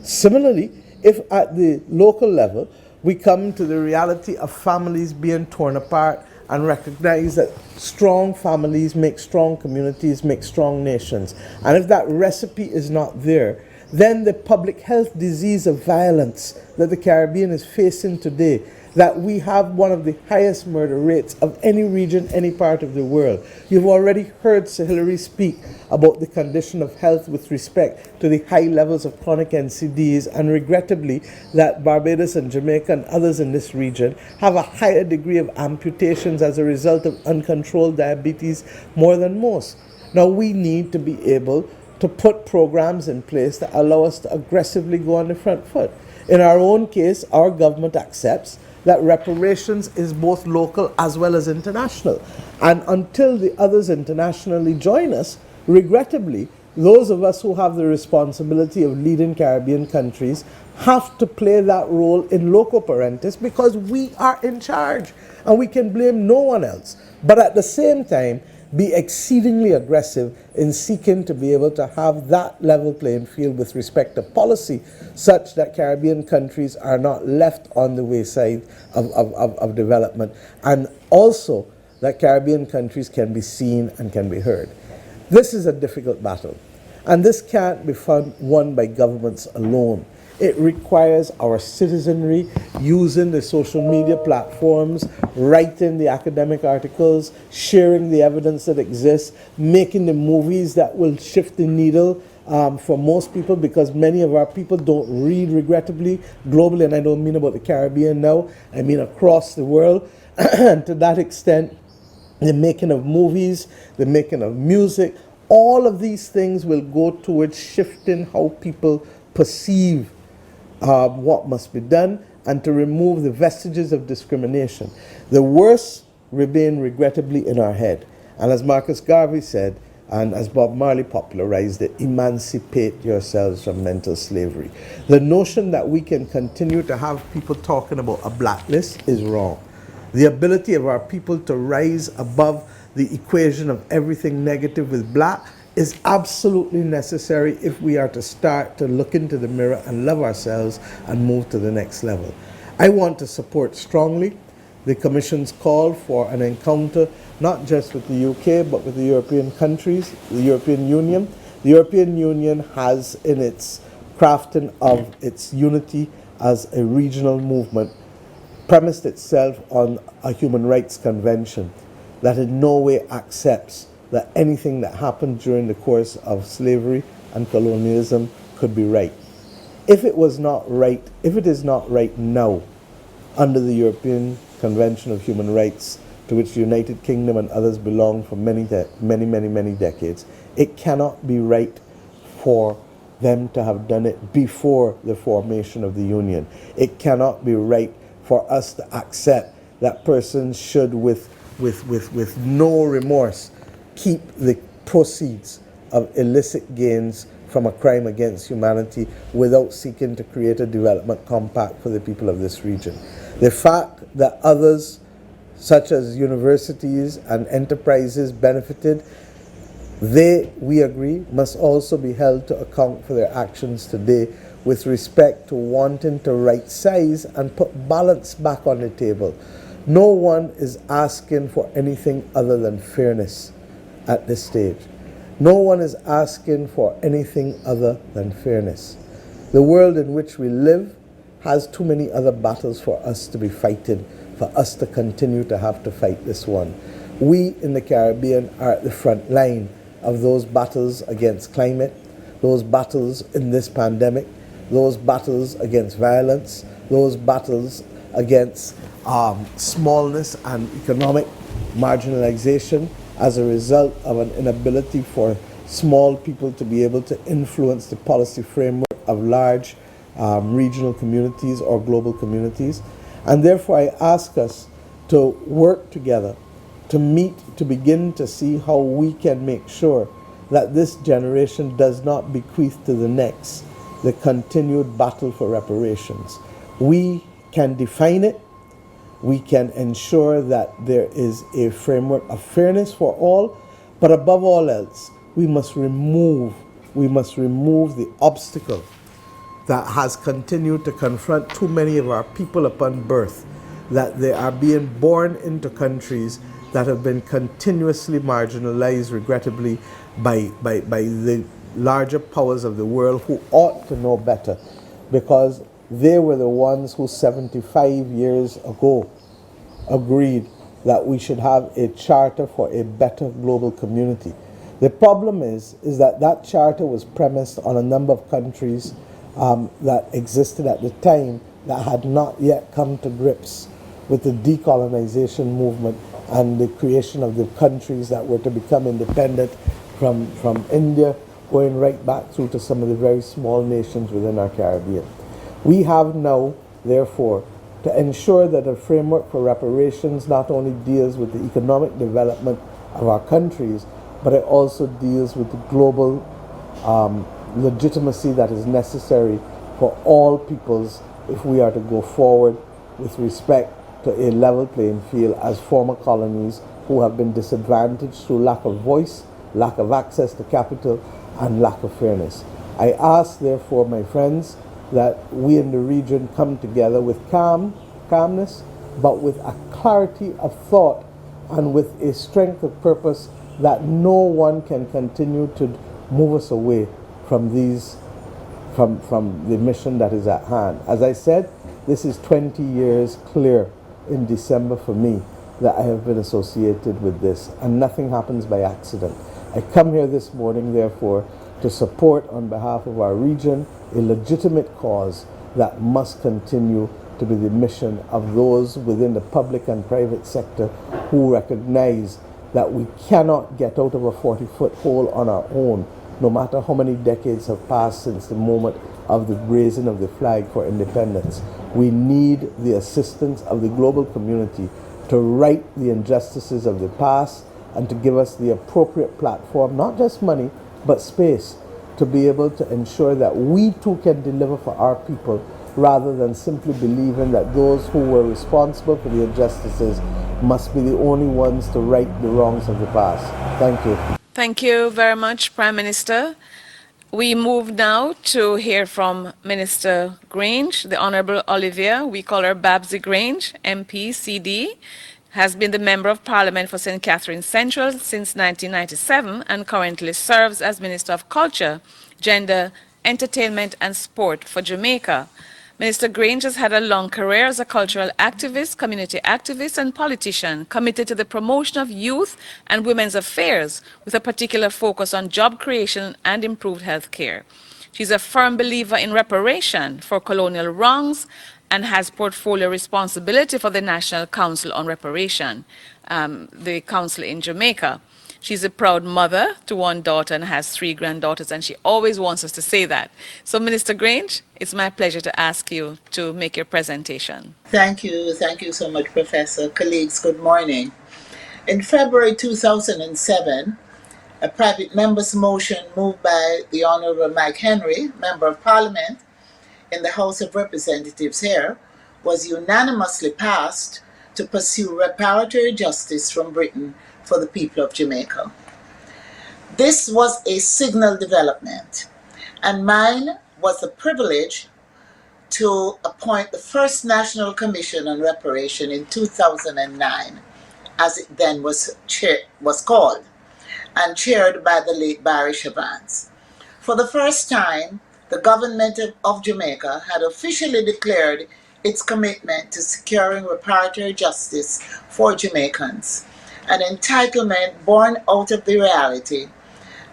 Similarly, if at the local level, we come to the reality of families being torn apart and recognize that strong families make strong communities, make strong nations. And if that recipe is not there, then the public health disease of violence that the Caribbean is facing today, that we have one of the highest murder rates of any region, any part of the world. You've already heard Sir Hilary speak about the condition of health with respect to the high levels of chronic NCDs, and regrettably that Barbados and Jamaica and others in this region have a higher degree of amputations as a result of uncontrolled diabetes more than most. Now we need to be able to put programs in place that allow us to aggressively go on the front foot. In our own case, our government accepts that reparations is both local as well as international. And until the others internationally join us, regrettably, those of us who have the responsibility of leading Caribbean countries have to play that role in loco parentis, because we are in charge and we can blame no one else. But at the same time, be exceedingly aggressive in seeking to be able to have that level playing field with respect to policy, such that Caribbean countries are not left on the wayside of development, and also that Caribbean countries can be seen and can be heard. This is a difficult battle, and this can't be won by governments alone. It requires our citizenry using the social media platforms, writing the academic articles, sharing the evidence that exists, making the movies that will shift the needle for most people, because many of our people don't read, regrettably, globally, and I don't mean about the Caribbean now, I mean across the world. And to that extent, the making of movies, the making of music, all of these things will go towards shifting how people perceive what must be done, and to remove the vestiges of discrimination. The worst remain regrettably in our head. And as Marcus Garvey said, and as Bob Marley popularized it, emancipate yourselves from mental slavery. The notion that we can continue to have people talking about a blacklist is wrong. The ability of our people to rise above the equation of everything negative with black is absolutely necessary if we are to start to look into the mirror and love ourselves and move to the next level. I want to support strongly the Commission's call for an encounter, not just with the UK, but with the European countries, the European Union. The European Union has, in its crafting of its unity as a regional movement, premised itself on a human rights convention that in no way accepts that anything that happened during the course of slavery and colonialism could be right. If it was not right, if it is not right now, under the European Convention of Human Rights, to which the United Kingdom and others belong for many decades, it cannot be right for them to have done it before the formation of the Union. It cannot be right for us to accept that persons should, with no remorse, keep the proceeds of illicit gains from a crime against humanity without seeking to create a development compact for the people of this region. The fact that others, such as universities and enterprises, benefited, they, we agree, must also be held to account for their actions today with respect to wanting to right size and put balance back on the table. No one is asking for anything other than fairness at this stage. No one is asking for anything other than fairness. The world in which we live has too many other battles for us to be fighting, for us to continue to have to fight this one. We in the Caribbean are at the front line of those battles against climate, those battles in this pandemic, those battles against violence, those battles against smallness and economic marginalization as a result of an inability for small people to be able to influence the policy framework of large regional communities or global communities. And therefore I ask us to work together, to meet, to begin to see how we can make sure that this generation does not bequeath to the next the continued battle for reparations. We can define it. We can ensure that there is a framework of fairness for all, but above all else, we must remove the obstacle that has continued to confront too many of our people upon birth, that they are being born into countries that have been continuously marginalized, regrettably, by the larger powers of the world who ought to know better, because they were the ones who 75 years ago agreed that we should have a charter for a better global community. The problem is that that charter was premised on a number of countries that existed at the time that had not yet come to grips with the decolonization movement and the creation of the countries that were to become independent from India, going right back through to some of the very small nations within our Caribbean. We have now, therefore, to ensure that a framework for reparations not only deals with the economic development of our countries, but it also deals with the global legitimacy that is necessary for all peoples if we are to go forward with respect to a level playing field as former colonies who have been disadvantaged through lack of voice, lack of access to capital, and lack of fairness. I ask, therefore, my friends, that we in the region come together with calmness, but with a clarity of thought and with a strength of purpose that no one can continue to move us away from from the mission that is at hand. As I said, this is 20 years clear in December for me that I have been associated with this, and nothing happens by accident. I come here this morning, therefore, to support on behalf of our region a legitimate cause that must continue to be the mission of those within the public and private sector who recognize that we cannot get out of a 40-foot hole on our own, no matter how many decades have passed since the moment of the raising of the flag for independence. We need the assistance of the global community to right the injustices of the past and to give us the appropriate platform, not just money, but space, to be able to ensure that we too can deliver for our people, rather than simply believing that those who were responsible for the injustices must be the only ones to right the wrongs of the past. Thank you. Thank you very much, Prime Minister. We move now to hear from Minister Grange, the Honorable Olivia. We call her Babsy Grange, MP, CD, has been the Member of Parliament for St. Catherine Central since 1997 and currently serves as Minister of Culture, Gender, Entertainment and Sport for Jamaica. Minister Grange has had a long career as a cultural activist, community activist, and politician committed to the promotion of youth and women's affairs with a particular focus on job creation and improved health care. She's a firm believer in reparation for colonial wrongs and has portfolio responsibility for the National Council on Reparation, the council in Jamaica. She's a proud mother to one daughter and has 3 granddaughters, and she always wants us to say that. So, Minister Grange, it's my pleasure to ask you to make your presentation. Thank you. Thank you so much, Professor. Colleagues, good morning. In February 2007, a private member's motion moved by the Honorable Mike Henry, Member of Parliament, in the House of Representatives here, was unanimously passed to pursue reparatory justice from Britain for the people of Jamaica. This was a signal development, and mine was the privilege to appoint the first National Commission on Reparation in 2009, as it then was called, and chaired by the late Barry Chavans. For the first time, the government of Jamaica had officially declared its commitment to securing reparatory justice for Jamaicans, an entitlement born out of the reality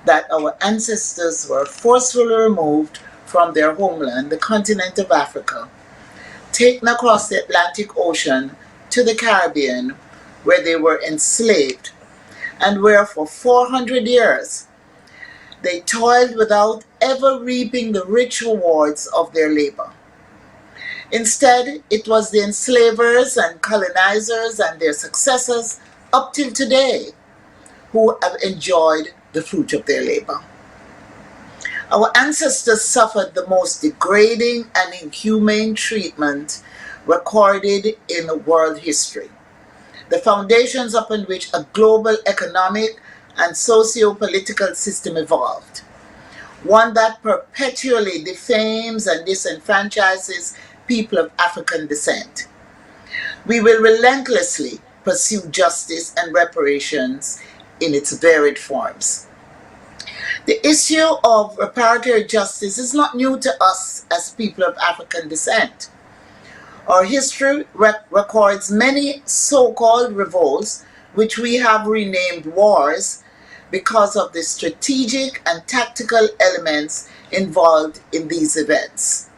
that our ancestors were forcefully removed from their homeland, the continent of Africa, taken across the Atlantic Ocean to the Caribbean, where they were enslaved, and where for 400 years they toiled without ever reaping the rich rewards of their labor. Instead, it was the enslavers and colonizers and their successors up till today who have enjoyed the fruit of their labor. Our ancestors suffered the most degrading and inhumane treatment recorded in world history. The foundations upon which a global economic and socio-political system evolved, one that perpetually defames and disenfranchises people of African descent. We will relentlessly pursue justice and reparations in its varied forms. The issue of reparatory justice is not new to us as people of African descent. Our history records many so-called revolts, which we have renamed wars, because of the strategic and tactical elements involved in these events.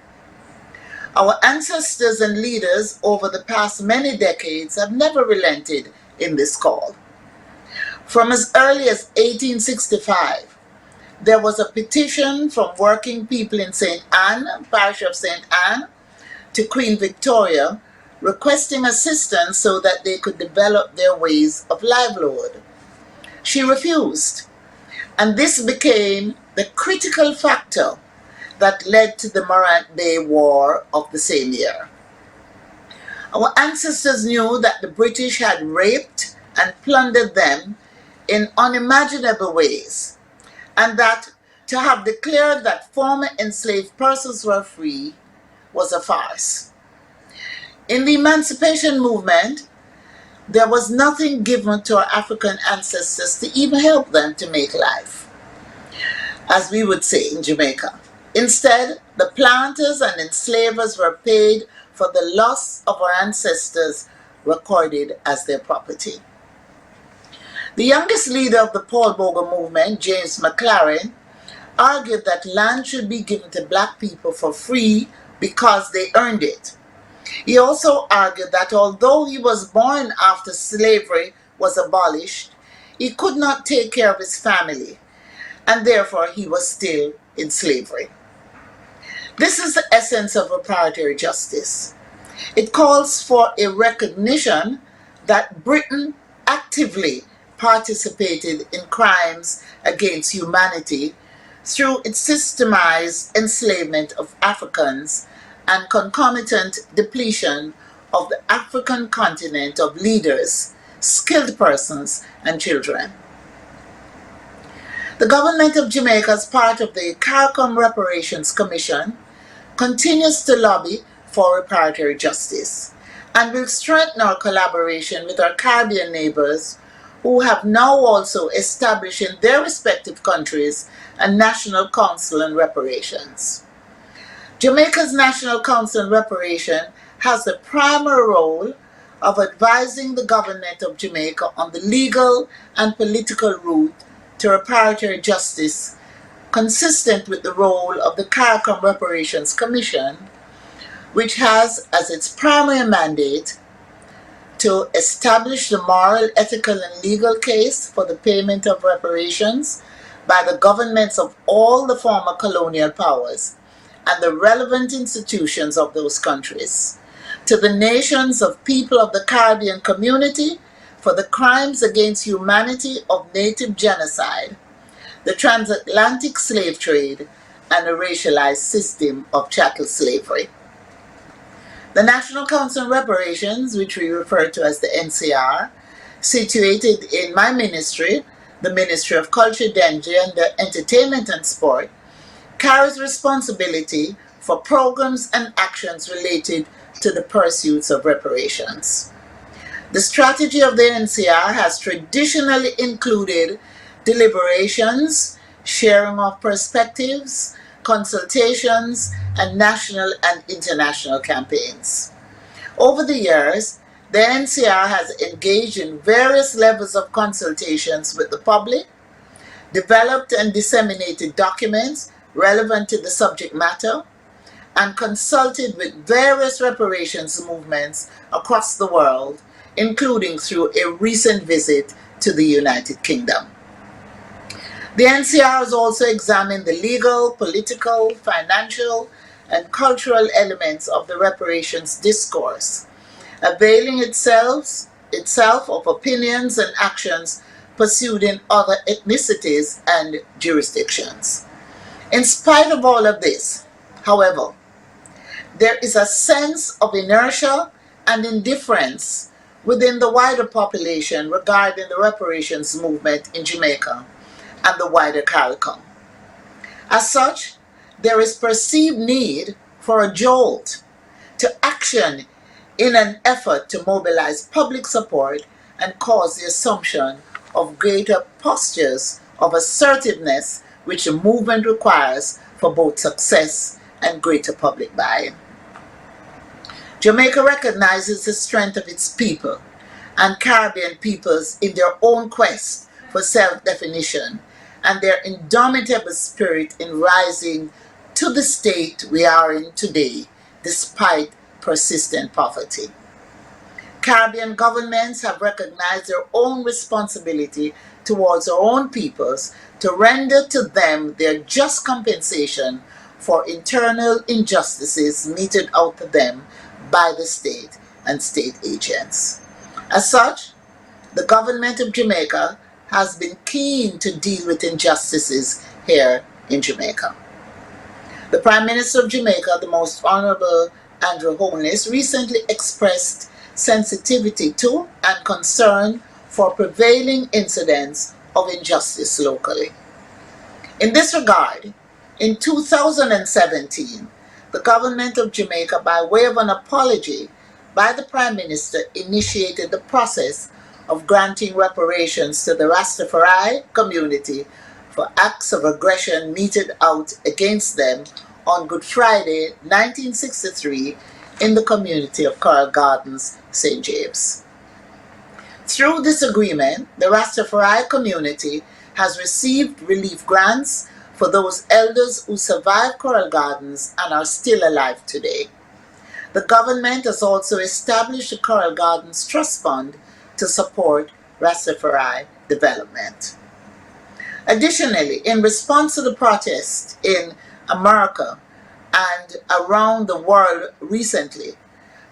Our ancestors and leaders over the past many decades have never relented in this call. From as early as 1865, there was a petition from working people in St. Anne, parish of St. Anne, to Queen Victoria, requesting assistance so that they could develop their ways of livelihood. She refused, and this became the critical factor that led to the Morant Bay War of the same year. Our ancestors knew that the British had raped and plundered them in unimaginable ways, and that to have declared that former enslaved persons were free was a farce. In the emancipation movement, there was nothing given to our African ancestors to even help them to make life, as we would say in Jamaica. Instead, the planters and enslavers were paid for the loss of our ancestors recorded as their property. The youngest leader of the Paul Bogle movement, James Mclaren, argued that land should be given to black people for free because they earned it. He also argued that although he was born after slavery was abolished, he could not take care of his family, and therefore he was still in slavery. This is the essence of reparatory justice. It calls for a recognition that Britain actively participated in crimes against humanity through its systemized enslavement of Africans and concomitant depletion of the African continent of leaders, skilled persons, and children. The government of Jamaica, as part of the CARICOM Reparations Commission, continues to lobby for reparatory justice and will strengthen our collaboration with our Caribbean neighbors who have now also established in their respective countries a National Council on Reparations. Jamaica's National Council on Reparation has the primary role of advising the government of Jamaica on the legal and political route to reparatory justice, consistent with the role of the CARICOM Reparations Commission, which has as its primary mandate to establish the moral, ethical, and legal case for the payment of reparations by the governments of all the former colonial powers and the relevant institutions of those countries, to the nations of people of the Caribbean community for the crimes against humanity of native genocide, the transatlantic slave trade, and a racialized system of chattel slavery. The National Council on Reparations, which we refer to as the NCR, situated in my ministry, the Ministry of Culture, Gender, Entertainment and Sport, carries responsibility for programs and actions related to the pursuits of reparations. The strategy of the NCR has traditionally included deliberations, sharing of perspectives, consultations, and national and international campaigns. Over the years, The NCR has engaged in various levels of consultations with the public, developed and disseminated documents relevant to the subject matter, and consulted with various reparations movements across the world, including through a recent visit to the United Kingdom. The NCR has also examined the legal, political, financial, and cultural elements of the reparations discourse, availing itself of opinions and actions pursued in other ethnicities and jurisdictions. In spite of all of this, however, there is a sense of inertia and indifference within the wider population regarding the reparations movement in Jamaica and the wider CARICOM. As such, there is perceived need for a jolt to action in an effort to mobilize public support and cause the assumption of greater postures of assertiveness which the movement requires for both success and greater public buy-in. Jamaica recognizes the strength of its people and Caribbean peoples in their own quest for self-definition and their indomitable spirit in rising to the state we are in today, despite persistent poverty. Caribbean governments have recognized their own responsibility towards their own peoples to render to them their just compensation for internal injustices meted out to them by the state and state agents. As such, the government of Jamaica has been keen to deal with injustices here in Jamaica. The Prime Minister of Jamaica, the Most Honorable Andrew Holness, recently expressed sensitivity to and concern for prevailing incidents of injustice locally. In this regard, in 2017, the government of Jamaica, by way of an apology by the Prime Minister, initiated the process of granting reparations to the Rastafari community for acts of aggression meted out against them on Good Friday, 1963, in the community of Coral Gardens, St. James. Through this agreement, the Rastafari community has received relief grants for those elders who survived Coral Gardens and are still alive today. The government has also established the Coral Gardens Trust Fund to support Rastafari development. Additionally, in response to the protests in America and around the world recently,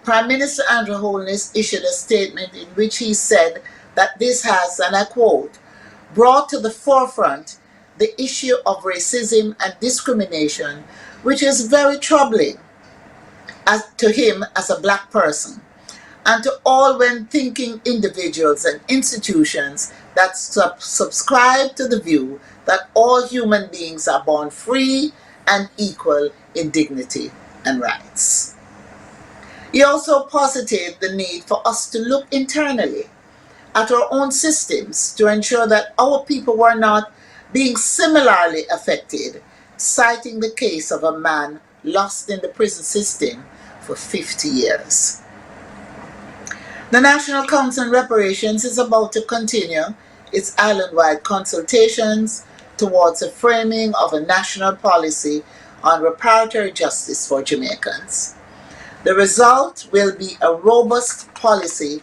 Prime Minister Andrew Holness issued a statement in which he said that this has, and I quote, brought to the forefront the issue of racism and discrimination, which is very troubling to him as a black person, and to all when-thinking individuals and institutions that subscribe to the view that all human beings are born free and equal in dignity and rights. He also posited the need for us to look internally at our own systems to ensure that our people were not being similarly affected, citing the case of a man lost in the prison system for 50 years. The National Council on Reparations is about to continue its island-wide consultations towards the framing of a national policy on reparatory justice for Jamaicans. The result will be a robust policy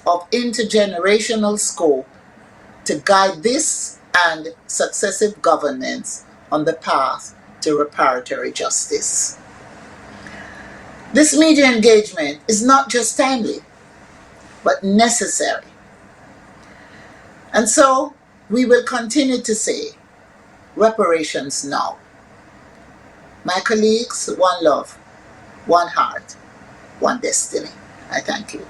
of intergenerational scope to guide this and successive governments on the path to reparatory justice. This media engagement is not just timely, but necessary. And so we will continue to say, reparations now. My colleagues, one love, one heart, one destiny. I thank you.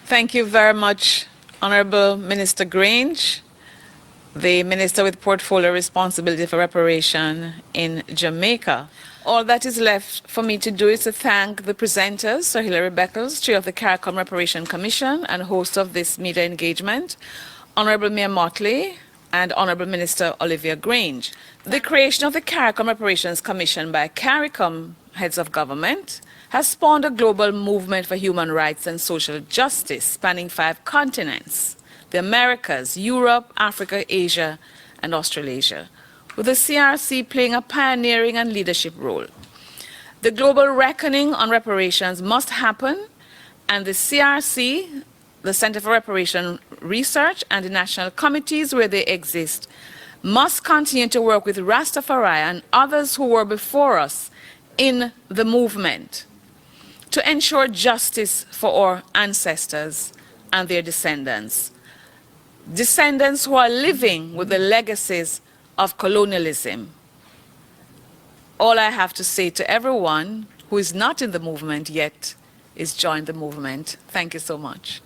Thank you very much, Honorable Minister Grange, the Minister with Portfolio Responsibility for Reparation in Jamaica. All that is left for me to do is to thank the presenters, Sir Hilary Beckles, Chair of the CARICOM Reparation Commission and host of this media engagement, Honorable Mayor Motley, and Honorable Minister Olivia Grange. The creation of the CARICOM Reparations Commission by CARICOM heads of government, has spawned a global movement for human rights and social justice spanning 5 continents: the Americas, Europe, Africa, Asia, and Australasia, with the CRC playing a pioneering and leadership role. The global reckoning on reparations must happen, and the CRC, the Center for Reparation Research, and the national committees where they exist must continue to work with Rastafari and others who were before us in the movement to ensure justice for our ancestors and their descendants who are living with the legacies of colonialism. All I have to say to everyone who is not in the movement yet is join the movement. Thank you so much.